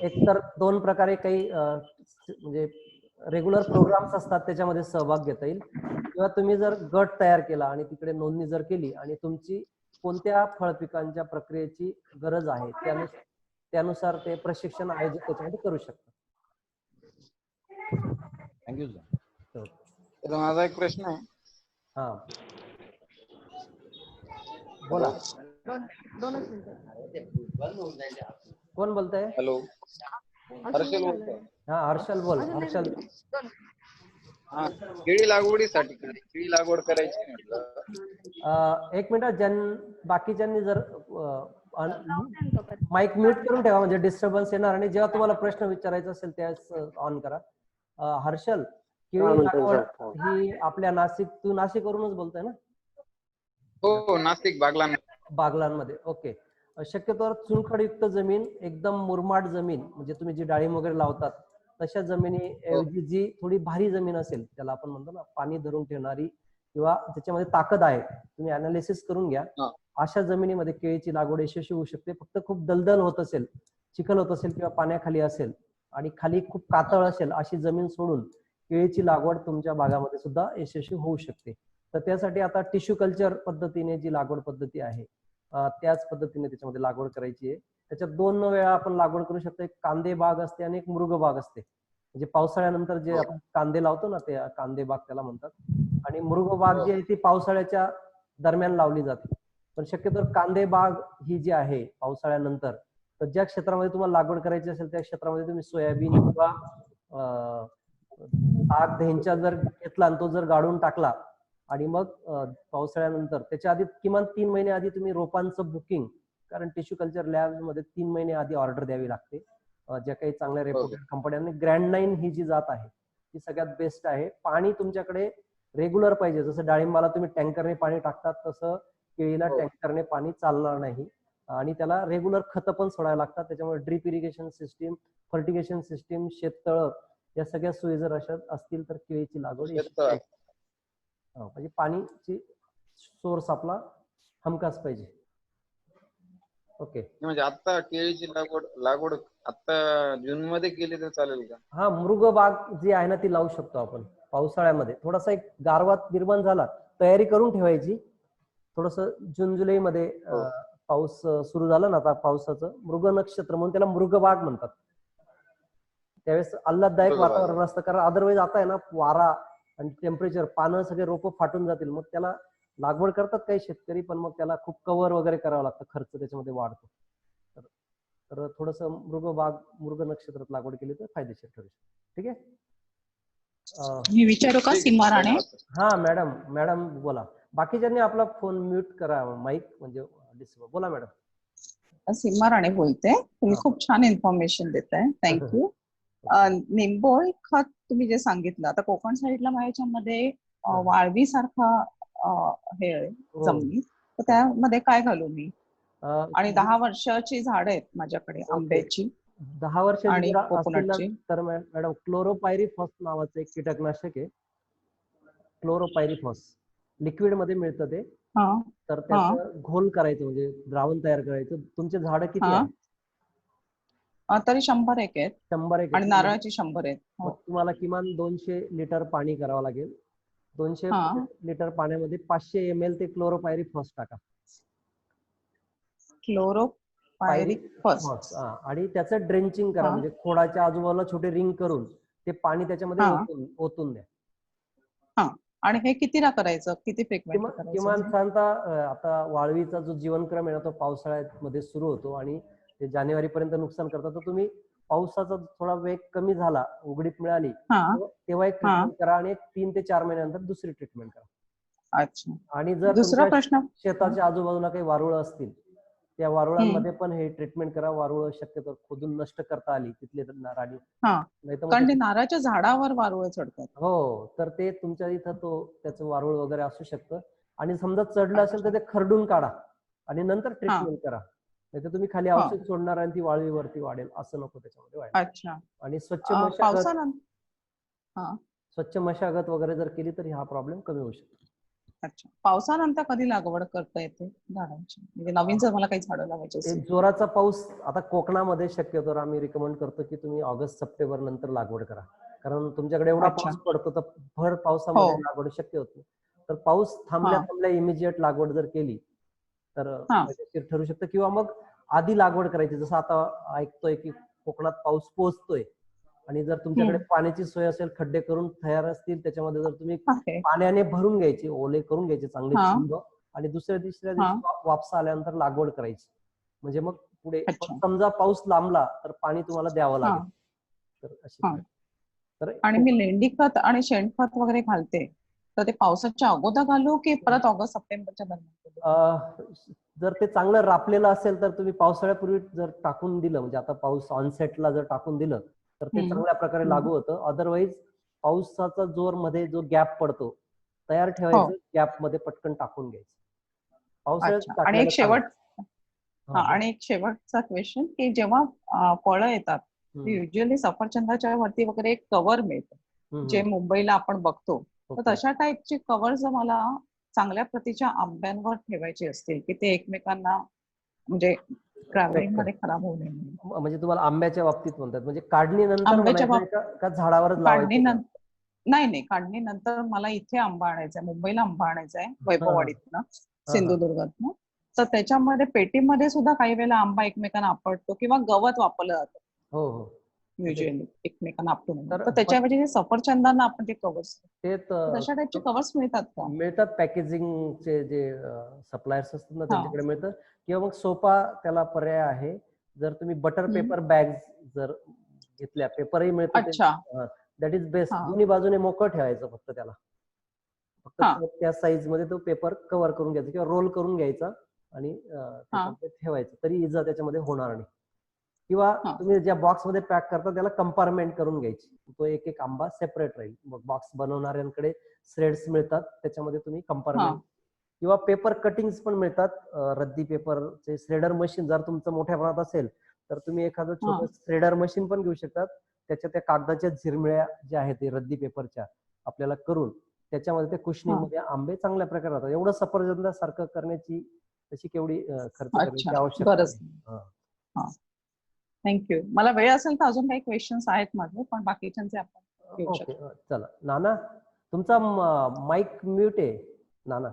एकतर 2 प्रकारे काही म्हणजे रेग्युलर प्रोग्राम्स असतात त्याच्यामध्ये सहभाग घेता येईल किंवा तुम्ही जर गट तयार केला आणि तिकडे नोंदणी जर केली आणि तुमची कोणत्या फळपिकांच्या प्रक्रियेची गरज आहे त्यानुसार ते प्रशिक्षण आयोजित त्याच्यामध्ये करू शकता. Thank you sir. तर माझा एक प्रश्न आहे. हा बोला. 2च मिनिटं. कोण बोलताय? हॅलो, हर्षल बोलतोय. हा हर्षल बोल. हर्षल. हा, केळी लागवडीसाठी केळी लागवड करायची म्हटलं. 1 मिनिट. बाकीच्यांनी जर माईक म्यूट करून ठेवा म्हणजे डिस्टर्बन्स येणार आणि जेव्हा तुम्हाला प्रश्न विचारायचा असेल त्यावेळेस ऑन करा. हर्षल, केळी लागवड ही आपल्या तू नाशिकवरूनच बोलतोय ना? हो, नाशिक बागलांमध्ये. ओके. शक्यतोवर चुनखडयुक्त जमीन, एकदम मुरमाड जमीन म्हणजे तुम्ही जी डाळिंब वगैरे लावतात तशा जमिनीऐवजी जी थोडी भारी जमीन असेल, त्याला आपण म्हणतो ना पाणी धरून ठेवणारी किंवा त्याच्यामध्ये ताकद आहे, तुम्ही अनालिसिस करून घ्या. अशा जमिनीमध्ये केळीची लागवड यशस्वी होऊ शकते. फक्त खूप दलदल होत असेल, चिखल होत असेल किंवा पाण्याखाली असेल आणि खाली खूप कातळ असेल अशी जमीन सोडून केळीची लागवड तुमच्या भागामध्ये सुद्धा यशस्वी होऊ शकते. तर त्यासाठी आता टिश्यू कल्चर पद्धतीने जी लागवड पद्धती आहे त्याच पद्धतीने त्याच्यामध्ये लागवड करायची आहे. त्याच्यात 2 वेळा आपण लागवड करू शकतो. एक कांदे बाग असते आणि एक मृग बाग असते. म्हणजे पावसाळ्यानंतर जे आपण कांदे लावतो ना ते कांदे बाग त्याला म्हणतात. आणि मृग बाग जी आहे ती पावसाळ्याच्या दरम्यान लावली जाते. पण शक्यतो कांदे बाग ही जी आहे पावसाळ्यानंतर, तर ज्या क्षेत्रामध्ये तुम्हाला लागवड करायची असेल त्या क्षेत्रामध्ये तुम्ही सोयाबीन किंवा ताग धेंचा जर घेतला आणि तो जर गाडून टाकला आणि मग पावसाळ्यानंतर त्याच्या आधी किमान 3 महिने आधी तुम्ही रोपांचं बुकिंग, कारण टिश्यू कल्चर लॅब मध्ये 3 महिने आधी ऑर्डर द्यावी लागते. ज्या काही चांगल्या रेप्युटेड कंपन्यांनी ग्रँड9 ही जी जात आहे ती सगळ्यात बेस्ट आहे. पाणी तुमच्याकडे रेग्युलर पाहिजे. जसं डाळिंबाला तुम्ही टँकरने पाणी टाकतात तसं केळीला टँकरने पाणी चालणार नाही आणि त्याला रेग्युलर खतं पण सोडायला लागतात. त्याच्यामुळे drip irrigation system, fertigation system, शेततळ या सगळ्या सोयी जर अशा असतील तर केळीची लागवड म्हणजे पाणीची सोर्स आपला हमखास पाहिजे. ओके. म्हणजे आता केळीची लागवड आता जून मध्ये केली तर चालेल का? हा, मृग बाग जी आहे ना ती लावू शकतो आपण पावसाळ्यामध्ये. थोडासा एक गारवा निर्माण झाला, तयारी करून ठेवायची. थोडस जून जुलै मध्ये पाऊस सुरू झाला ना, आता पावसाचं मृग नक्षत्र म्हणून त्याला मृग बाग म्हणतात. त्यावेळेस आल्हाददायक वातावरण असतं, कारण अदरवाईज आता आहे ना वारा आणि टेम्परेचर, पानं सगळे रोपं फाटून जातील. मग त्याला लागवड करतात काही शेतकरी, पण मग त्याला खूप कव्हर वगैरे करावं लागतं, खर्च त्याच्यामध्ये वाढतो. तर तर थोडस मृग नक्षत्रात लागवड केली तर फायदेशीर ठरू शकते. ठीक आहे. मी विचारू का सीमा राणे? हा मॅडम बोला. बाकीच्यांनी आपला फोन म्यूट करा, माईक म्हणजे डिस्टर्ब. बोला मॅडम. सीमा राणे बोलते. तुम्ही खूप छान इन्फॉर्मेशन देताय, थँक्यू. निंबोळी खत तुम्ही जे सांगितलं, आता कोकण साईडला माझ्यामध्ये वाळवी सारखा हे आहे जमिनी, तर त्यामध्ये काय घालू मी? आणि 10 वर्षाची झाड आहेत माझ्याकडे आंब्याची 10 वर्षाची आणि जर असतील कोकोनटची. तर मॅडम क्लोरोपायरीफॉस नावाचं एक कीटकनाशक आहे. क्लोरोपायरीफॉस लिक्विड मध्ये मिळतं ते. तर त्याचं घोल करायचं म्हणजे द्रावण तयार करायचं. तुमचे झाड किती आहेत? तरी 100 आहेत. 100 आणि नारळाची 100 आहेत. मग तुम्हाला किमान 200 लिटर पाणी करावं लागेल. 200 लिटर पाण्यामध्ये 500 ml ते क्लोरोपायरीफॉस टाका. क्लोरोपायरीफॉस आणि त्याचं ड्रेंचिंग करा, म्हणजे खोडाच्या आजूबाजूला छोटे रिंग करून ते पाणी त्याच्यामध्ये ओतून द्या. आणि हे कितीला करायचं, किती फ्रिक्वेंट किमान साधारणतः आता वाळवीचा जो जीवनक्रम आहे ना तो पावसाळ्यामध्ये सुरू होतो आणि ते जानेवारी पर्यंत नुकसान करतात. तर तुम्ही पावसाचा थोडा वेग कमी झाला, उघडीप मिळाली तेव्हा एक ट्रीटमेंट करा आणि 3 ते 4 महिन्यानंतर दुसरी ट्रीटमेंट करा. अच्छा. आणि जर दुसरा प्रश्न, शेताच्या आजूबाजूला काही वारुळ असतील त्या वारुळांमध्ये पण हे ट्रीटमेंट करा. वारुळ शक्यतो खोदून नष्ट करता आली तिथले राणी, कारण ते नारळाच्या झाडावर वारुळ चढतात. हो, तर ते तुमच्या इथं त्याचं वारुळ वगैरे असू शकतं. आणि समजा चढलं असेल तर ते खरडून काढा आणि नंतर ट्रीटमेंट करा. नाही तर तुम्ही खाली औषध सोडणार आणि ती वाळवीवरती वाढेल, असं नको त्याच्यामध्ये व्हायला. अच्छा. आणि स्वच्छ मशागत वगैरे जर केली तर हा प्रॉब्लेम कमी होऊ शकतो. अच्छा. पावसानंतर कधी लागवड करता येते झाडांची? म्हणजे नवीन जर मला काही झाडं लावायची असेल. जोराचा पाऊस आता कोकणामध्ये शक्यतो आम्ही रिकमेंड करतो की तुम्ही ऑगस्ट सप्टेंबर नंतर लागवड करा, कारण तुमच्याकडे एवढा पाऊस पडतो तर भर पावसामध्ये लागवड शक्य होत नाही. तर पाऊस थांबल्या इमिजिएट लागवड जर केली तर फायदेशीर ठरू शकतं. किंवा मग आधी लागवड करायची, जसं आता ऐकतोय की कोकणात पाऊस पोहोचतोय आणि जर तुमच्याकडे पाण्याची सोय असेल, खड्डे करून तयार असतील, त्याच्यामध्ये जर तुम्ही पाण्याने भरून घ्यायची, ओले करून घ्यायचे चांगले चिंब आणि दुसऱ्या तिसऱ्या दिवशी वापसा आल्यानंतर लागवड करायची. म्हणजे मग पुढे समजा पाऊस लांबला तर पाणी तुम्हाला द्यावं लागेल. तर अशी. आणि मी लेंडी खत आणि शेणखत वगैरे घालते, तर ते पावसाच्या अगोदर घालू की परत ऑगस्ट सप्टेंबरच्या दरम्यान? जर ते चांगलं रापलेलं असेल तर तुम्ही पावसाळ्यापूर्वी जर टाकून दिलं, म्हणजे आता पाऊस ऑनसेटला जर टाकून दिलं तर ते चांगल्या प्रकारे लागू होतं. अदरवाईज पावसाचा जोर मध्ये जो गॅप पडतो तयार ठेवायचं, गॅप मध्ये पटकन टाकून घ्यायचं. पावसाळ्यात. आणि एक शेवटचा क्वेश्चन, की जेव्हा फळं येतात युजली सफरचंदाच्या वरती वगैरे एक कव्हर मिळतं जे मुंबईला आपण बघतो, तर तशा टाईपची कव्हर जर मला चांगल्या प्रतीच्या आंब्यांवर ठेवायची असतील की ते एकमेकांना म्हणजे ट्रॅव्हलिंग मध्ये खराब होऊ नये. म्हणजे तुम्हाला आंब्याच्या बाबतीत म्हणतात, म्हणजे काढणीनंतर का झाडावरच लावायचं? नाही, काढणीनंतर मला इथे आंबा आणायचा आहे, मुंबईला आंबा आणायचा आहे वैभववाडीतनं, सिंधुदुर्गातनं. तर त्याच्यामध्ये पेटीमध्ये सुद्धा काही वेळेला आंबा एकमेकांना आपटतो किंवा गवत वापरलं जातं. हो. युजली एकमेकांना आपटून. तर त्याच्याऐवजी सफरचंदांना आपण ते कव्हर्स, तशा टाईपचे कव्हर्स मिळतात का? मिळतात. पॅकेजिंगचे जे सप्लायर्स असतात ना त्यांच्याकडे मिळतं. किंवा मग सोपा त्याला पर्याय आहे, जर तुम्ही बटर पेपर बॅग जर घेतल्या, पेपरही मिळतं, दॅट इज बेस्ट. दोन्ही बाजूने मोकळं ठेवायचं फक्त त्याला, फक्त त्या साईज मध्ये तो पेपर कव्हर करून घ्यायचा किंवा रोल करून घ्यायचा आणि ठेवायचं, तरी इजा त्याच्यामध्ये होणार नाही. किंवा तुम्ही ज्या बॉक्स मध्ये पॅक करता त्याला कंपार्टमेंट करून घ्यायची, तो एक आंबा सेपरेट राहील. मग बॉक्स बनवणाऱ्यांकडे थ्रेड्स मिळतात, त्याच्यामध्ये तुम्ही कंपार्टमेंट किंवा पेपर कटिंग्स पण मिळतात. रद्दी पेपरचे श्रेडर मशीन जर तुमचं मोठ्या प्रमाणात असेल तर तुम्ही एखादं छोटं श्रेडर मशीन पण घेऊ शकतात. त्याच्या त्या कागदाच्या झिरमिळ्या ज्या आहेत ते रद्दी पेपरच्या आपल्याला करून त्याच्यामध्ये ते कुशनीमध्ये आंबे चांगल्या प्रकारे राहतात. एवढं सफरचंदासारखं करण्याची तशी केवढी खर्च करण्याची आवश्यकता नाही. थँक्यू. मला वेळ असेल तर अजून काही क्वेश्चन्स आहेत माझे, पण बाकीच्यांचे आपण घेऊ शकतो. चला नाना, तुमचा माईक म्यूट आहे नाना,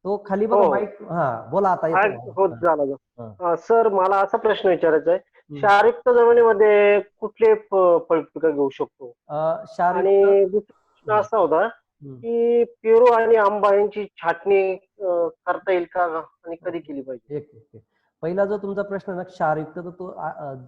तो खाली बघा माईक. बोला आता. सर, मला असा प्रश्न विचारायचा आहे, क्षारयुक्त जमिनीमध्ये कुठले फळ पिकं घेऊ शकतो? आणि दुसरा प्रश्न असा होता की पेरू आणि आंबा यांची छाटणी करता येईल का आणि कधी केली पाहिजे? पहिला जो तुमचा प्रश्न आहे ना क्षारयुक्त, तर तो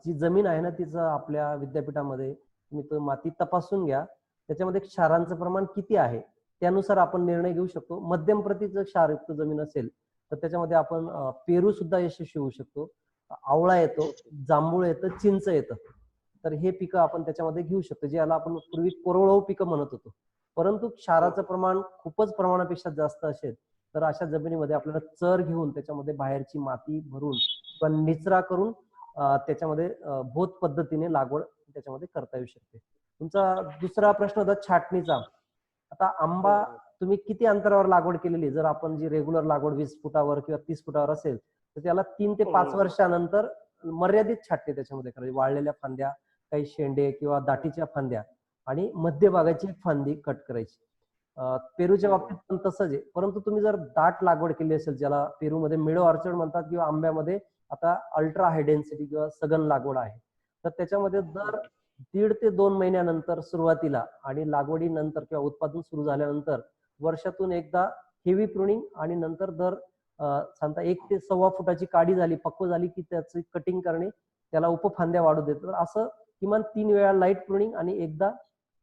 जी जमीन आहे ना तिचं आपल्या विद्यापीठामध्ये तुम्ही तो माती तपासून घ्या, त्याच्यामध्ये क्षारांचं प्रमाण किती आहे त्यानुसार आपण निर्णय घेऊ शकतो. मध्यम प्रतीचं क्षारयुक्त जमीन असेल तर त्याच्यामध्ये आपण पेरू सुद्धा यशस्वी होऊ शकतो, आवळा येतो, जांभूळ येतं, चिंच येतं. तर हे पिकं आपण त्याच्यामध्ये घेऊ शकतो, जे याला आपण पूर्वी कोरडवाहू पिकं म्हणत होतो. परंतु क्षाराचं प्रमाण खूपच प्रमाणापेक्षा जास्त असेल तर अशा जमिनीमध्ये आपल्याला चर घेऊन त्याच्यामध्ये बाहेरची माती भरून किंवा निचरा करून त्याच्यामध्ये बोध पद्धतीने लागवड त्याच्यामध्ये करता येऊ शकते. तुमचा दुसरा प्रश्न होता छाटणीचा. आता आंबा तुम्ही किती अंतरावर लागवड केलेली, जर आपण जी रेग्युलर लागवड 20 फुटावर किंवा 30 फुटावर असेल तर त्याला 3 ते 5 वर्षानंतर मर्यादित छाटणी त्याच्यामध्ये करायची. वाळलेल्या फांद्या, काही शेंडे किंवा दाटीच्या फांद्या आणि मध्यभागाची एक फांदी कट करायची. पेरूच्या बाबतीत पण तसंच आहे, परंतु तुम्ही जर दाट लागवड केली असेल, ज्याला पेरूमध्ये मिडो ऑर्चर्ड म्हणतात किंवा आंब्यामध्ये आता अल्ट्रा हाय डेन्सिटी किंवा सघन लागवड आहे, तर त्याच्यामध्ये दर 1.5 ते 2 महिन्यानंतर सुरुवातीला आणि लागवडीनंतर किंवा उत्पादन सुरू झाल्यानंतर वर्षातून एकदा हेवी प्रुनिंग आणि नंतर दर साधारणतः 1 ते 1.25 फुटाची काडी झाली, पक्व झाली की त्याची कटिंग करणे, त्याला उपफांद्या वाढू देत. तर असं किमान 3 वेळा लाईट प्रुनिंग आणि एकदा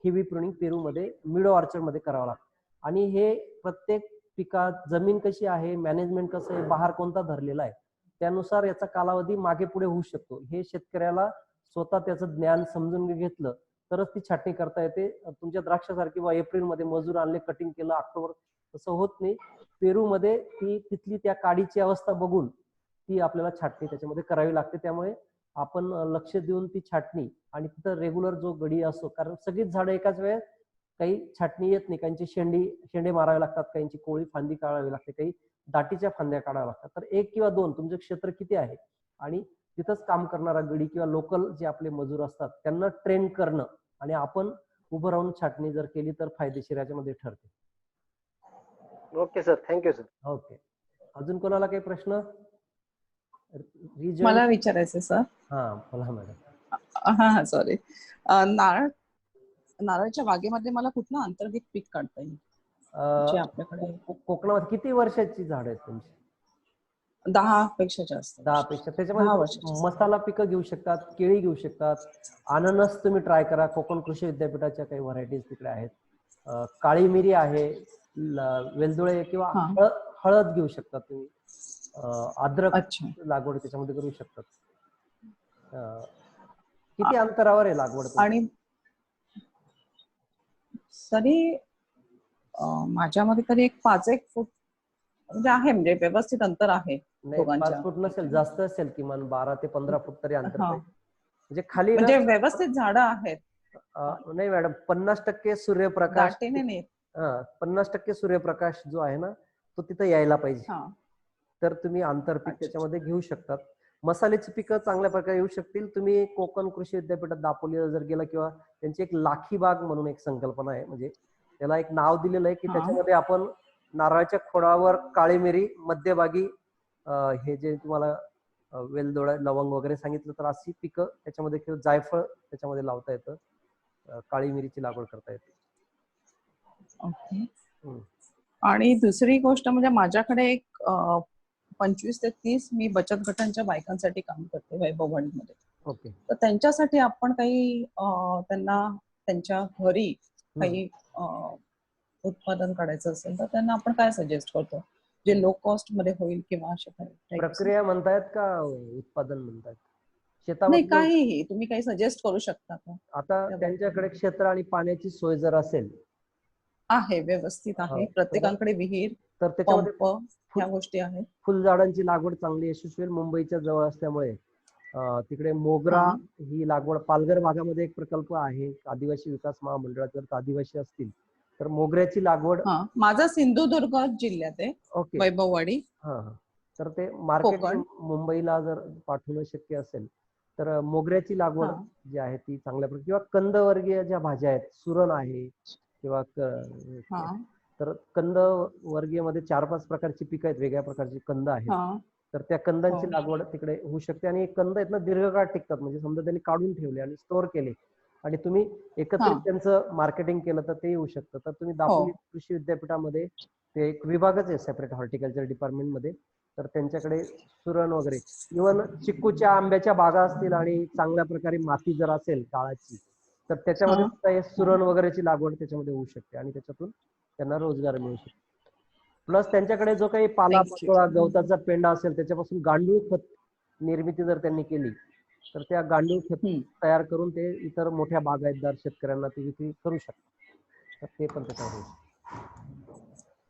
हेवी प्रुनिंग पेरूमध्ये मिडो ऑर्चर्ड मध्ये करावं लागतं. आणि हे प्रत्येक पिकात जमीन कशी आहे, मॅनेजमेंट कसं आहे, बहार कोणता धरलेला आहे त्यानुसार याचा कालावधी मागे पुढे होऊ शकतो. हे शेतकऱ्याला स्वतः त्याचं ज्ञान समजून घेतलं तरच ती छाटणी करता येते. तुमच्या द्राक्षासारखी वा एप्रिलमध्ये मजूर आणले, कटिंग केलं, ऑक्टोबर, तसं होत नाही. पेरूमध्ये ती तिथली त्या काडीची अवस्था बघून ती आपल्याला छाटणी त्याच्यामध्ये करावी लागते. त्यामुळे आपण लक्ष देऊन ती छाटणी आणि तिथं रेग्युलर जो गडी असतो, कारण सगळीच झाडं एकाच वेळेस काही छाटणी येत नाही, काहींची शेंडे मारावे लागतात, काहींची कोळी फांदी काढावी लागते, काही दाटीच्या फांद्या काढाव्या लागतात. तर 1 किंवा 2 तुमचं क्षेत्र किती आहे आणि तिथंच काम करणारा गडी किंवा लोकल जे आपले मजूर असतात त्यांना ट्रेन करणं आणि आपण उभं राहून छाटणी जर केली तर फायदेशीर याच्यामध्ये ठरते. Okay sir, thank you sir. Okay, अजून कोणाला काही प्रश्न? मला विचारायचं सर. हा बोला मॅडम. हा सॉरी, नारळच्या बागेमध्ये मला कुठलं अंतर्गत पीक काढता येईल जे आपल्याकडे? कोकणामध्ये किती वर्षाची झाड आहेत तुमची? 10 पेक्षा जास्त. 10 पेक्षा. त्याच्यामध्ये मसाला पिकं घेऊ शकतात, केळी घेऊ शकतात, अननस तुम्ही ट्राय करा. कोकण कृषी विद्यापीठाच्या काही व्हरायटीज तिकडे आहेत. काळी मिरी आहे, वेलदोळे किंवा हळद घेऊ शकतात तुम्ही. अद्रक लागवड त्याच्यामध्ये करू शकतात. किती अंतरावर आहे लागवड? आणि तरी माझ्यामध्ये तरी एक 5-1 फूट म्हणजे आहे, म्हणजे व्यवस्थित अंतर आहे. 5 फूट नसेल, जास्त असेल, किमान 12 ते 15 फूट तरी अंतर पाहिजे. म्हणजे खाली म्हणजे व्यवस्थित झाडं आहेत. नाही मॅडम, 50% सूर्यप्रकाश, 50% सूर्यप्रकाश जो आहे ना तो तिथं यायला पाहिजे. तर तुम्ही आंतरपीक त्याच्यामध्ये घेऊ शकतात. मसाल्याची पिकं चांगल्या प्रकारे येऊ शकतील. तुम्ही कोकण कृषी विद्यापीठात दापोलीला जर गेला किंवा त्यांची एक लाखी बाग म्हणून एक संकल्पना आहे, म्हणजे त्याला एक नाव दिलेलं आहे की त्याच्यामध्ये आपण नारळाच्या खोडावर काळी मिरी, मध्यभागी हे जे तुम्हाला वेलदोडा, लवंग वगैरे सांगितलं, तर अशी पिकं त्याच्यामध्ये किंवा जायफळ त्याच्यामध्ये लावता येतं, काळी मिरीची लागवड करता येते. ओके. आणि दुसरी गोष्ट म्हणजे माझ्याकडे एक 25 ते 30 मी बचत गटांच्या बायकांसाठी काम करते वैभववाडीमध्ये. ओके. तर त्यांच्यासाठी आपण काही त्यांना त्यांच्या घरी काही उत्पादन काढायचं असेल तर त्यांना आपण काय सजेस्ट करतो जे लो कॉस्ट मध्ये होईल किंवा अशा काही प्रक्रिया म्हणतायत का उत्पादन म्हणतायत? शेतामध्ये काहीही तुम्ही काही सजेस्ट करू शकता का? आता त्यांच्याकडे क्षेत्र आणि पाण्याची सोय जर असेल, आहे व्यवस्थित आहे, प्रत्येकाकडे विहीर तर त्याच्यामध्ये ह्या गोष्टी आहेत. फुलझाडांची लागवड चांगली यशस्वी होईल. मुंबईच्या जवळ असल्यामुळे तिकडे मोगरा ही लागवड, पालघर भागामध्ये एक प्रकल्प आहे आदिवासी विकास महामंडळाचा, जर आदिवासी असतील तर मोगऱ्याची लागवड. माझा सिंधुदुर्ग जिल्ह्यात आहे. ओके. वैभववाडी. तर ते मार्केटिंग मुंबईला जर पाठवणं शक्य असेल तर मोगऱ्याची लागवड जी आहे ती चांगल्या प्रकारे, किंवा कंदवर्गीय ज्या भाज्या आहेत, सुरण आहे किंवा तर कंद वर्गीय मध्ये 4-5 प्रकारची पिकं आहेत, वेगळ्या प्रकारची कंद आहेत, तर त्या कंदांची लागवड तिकडे होऊ शकते. आणि कंद आहेत ना दीर्घकाळ टिकतात, म्हणजे समजा त्यांनी काढून ठेवले आणि स्टोअर केले आणि तुम्ही एकत्रित त्यांचं मार्केटिंग केलं तर ते येऊ शकतं. तर तुम्ही दापोली कृषी विद्यापीठामध्ये ते एक विभागच आहे सेपरेट हॉर्टिकल्चर डिपार्टमेंटमध्ये, तर त्यांच्याकडे सुरण वगैरे, इव्हन चिक्कूच्या आंब्याच्या बागा असतील आणि चांगल्या प्रकारे माती जर असेल काळाची, तर त्याच्यामध्ये सुद्धा हे सुरण वगैरेची लागवड त्याच्यामध्ये होऊ शकते आणि त्याच्यातून त्यांना रोजगार मिळू शकतो. प्लस त्यांच्याकडे जो काही पाला गवताचा पेंडा असेल त्याच्यापासून गांडूळ खत निर्मिती जर त्यांनी केली तर त्या गांडूळ खत तयार करून ते इतर मोठ्या बागायतदार शेतकऱ्यांना ती विक्री करू शकतात. तर ते पण त्याच्यावर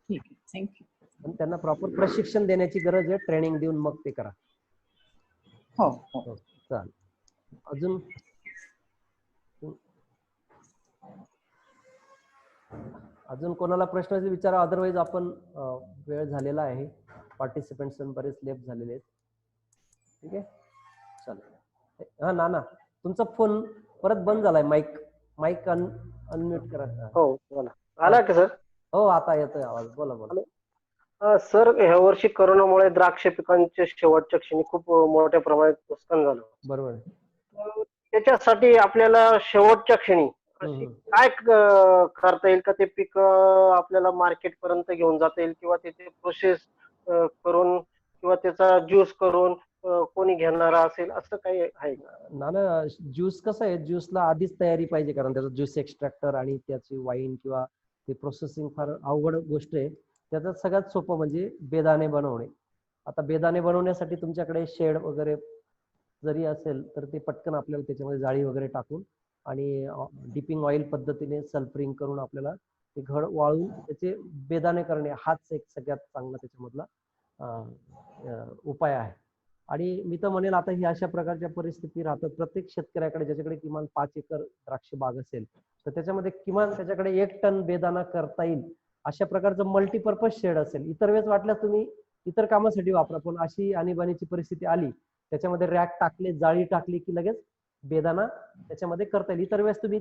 ठीक आहे, थँक्यू. पण त्यांना प्रॉपर प्रशिक्षण देण्याची गरज आहे, ट्रेनिंग देऊन मग ते करा. हो हो चालेल. अजून कोणाला प्रश्न विचारा, अदरवाईज आपण वेळ झालेला आहे, पार्टिसिपेंट्स बरेच लेफ्ट झालेले आहेत. ठीक आहे, चालेल. हा नाना, तुमचा फोन परत बंद झालाय. माईक अनम्यूट करा. हो बोला. आला का सर? हो आता येतोय आवाज, बोला बोला. सर, ह्या वर्षी कोरोनामुळे द्राक्ष पिकांच्या शेवटच्या क्षणी खूप मोठ्या प्रमाणात नुकसान झालं. बरोबर. त्याच्यासाठी आपल्याला शेवटच्या क्षणी काय करता येईल का ते पीक आपल्याला मार्केट पर्यंत घेऊन जाता येईल किंवा त्याचे प्रोसेस करून किंवा त्याचा ज्यूस करून कोणी घेणारा असेल असं काही आहे का? ना ज्यूस कसं आहे, ज्यूसला आधीच तयारी पाहिजे, कारण त्याचा ज्यूस एक्स्ट्रॅक्टर आणि त्याची वाईन किंवा ते प्रोसेसिंग फार अवघड गोष्ट आहे. त्याचं सगळ्यात सोपं म्हणजे बेदाणे बनवणे. आता बेदाणे बनवण्यासाठी तुमच्याकडे शेड वगैरे जरी असेल तर ते पटकन आपल्याला त्याच्यामध्ये जाळी वगैरे टाकून आणि डिपिंग ऑइल पद्धतीने सल्फरिंग करून आपल्याला ते घड वाळून त्याचे बेदाणे करणे हाच एक सगळ्यात चांगला त्याच्यामधला उपाय आहे. आणि मी तर म्हणेल आता ही अशा प्रकारच्या परिस्थिती राहतात प्रत्येक शेतकऱ्याकडे ज्याच्याकडे किमान 5 एकर द्राक्ष बाग असेल तर त्याच्यामध्ये किमान त्याच्याकडे 1 टन बेदाणा करता येईल अशा प्रकारचं मल्टीपर्पज शेड असेल. इतर वेळेस वाटल्यास तुम्ही इतर कामासाठी वापरा, पण अशी आणीबाणीची परिस्थिती आली त्याच्यामध्ये रॅक टाकले, जाळी टाकली की लगेच बेदाणा त्याच्यामध्ये करता येईल. इतर वेळेस तुम्ही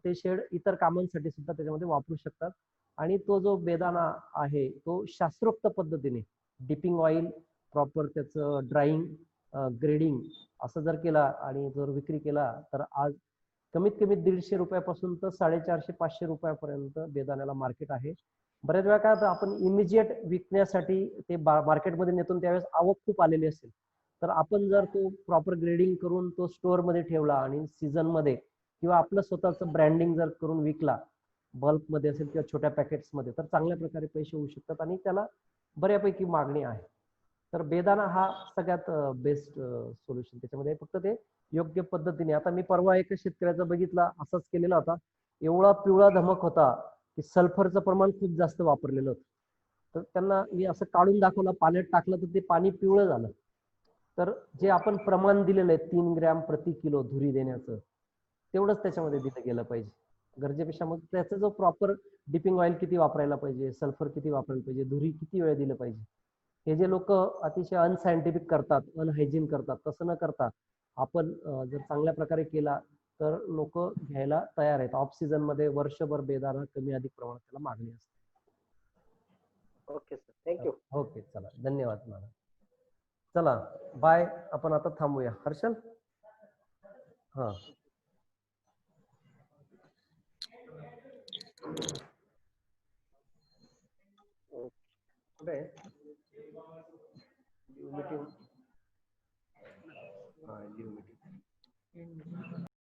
ते शेड इतर कामांसाठी सुद्धा त्याच्यामध्ये वापरू शकतात. आणि तो जो बेदाणा आहे तो शास्त्रोक्त पद्धतीने डिपिंग ऑइल, प्रॉपर त्याचं ड्राईंग, ग्रेडिंग असं जर केला आणि जर विक्री केला तर आज कमीत कमी 150 रुपयापासून तर 450-500 रुपयापर्यंत बेदाण्याला मार्केट आहे. बऱ्याच वेळा काय होतं, आपण इमिजिएट विकण्यासाठी ते मार्केटमध्ये नेतो त्यावेळेस आवक खूप आलेली असेल, तर आपण जर तो प्रॉपर ग्रेडिंग करून तो स्टोअर मध्ये ठेवला आणि सीझन मध्ये किंवा आपलं स्वतःचं ब्रँडिंग जर करून विकला बल्क मध्ये असेल किंवा छोट्या पॅकेट्स मध्ये, तर चांगल्या प्रकारे पैसे होऊ शकतात आणि त्याला बऱ्यापैकी मागणी आहे. तर बेदाणा हा सगळ्यात बेस्ट सोल्युशन त्याच्यामध्ये, फक्त ते योग्य पद्धतीने. आता मी परवा एका शेतकऱ्याचा बघितला, असाच केलेला होता, एवढा पिवळा धमक होता की सल्फरचं प्रमाण खूप जास्त वापरलेलं होतं. तर त्यांना मी असं काढून दाखवलं, पाण्यात टाकलं तर ते पाणी पिवळं झालं. तर जे आपण प्रमाण दिलेलं आहे 3 ग्रॅम प्रति किलो धुरी देण्याचं, तेवढंच त्याच्यामध्ये दिलं गेलं पाहिजे गरजेपेक्षा. मग त्याचा जो प्रॉपर डिपिंग ऑइल किती वापरायला पाहिजे, सल्फर किती वापरायला पाहिजे, धुरी किती वेळ दिलं पाहिजे, हे जे लोक अतिशय अनसायंटिफिक करतात, अनहायजीन करतात, तसं न करता आपण जर चांगल्या प्रकारे केला तर लोक घ्यायला तयार आहेत. ऑफ सीझन मध्ये वर्षभर बेदाणा कमी अधिक प्रमाणात त्याला मागणी असते. Okay sir, thank you. ओके, चला, धन्यवाद मला. चला बाय, आपण आता थांबूया. हर्षल, हा कुठे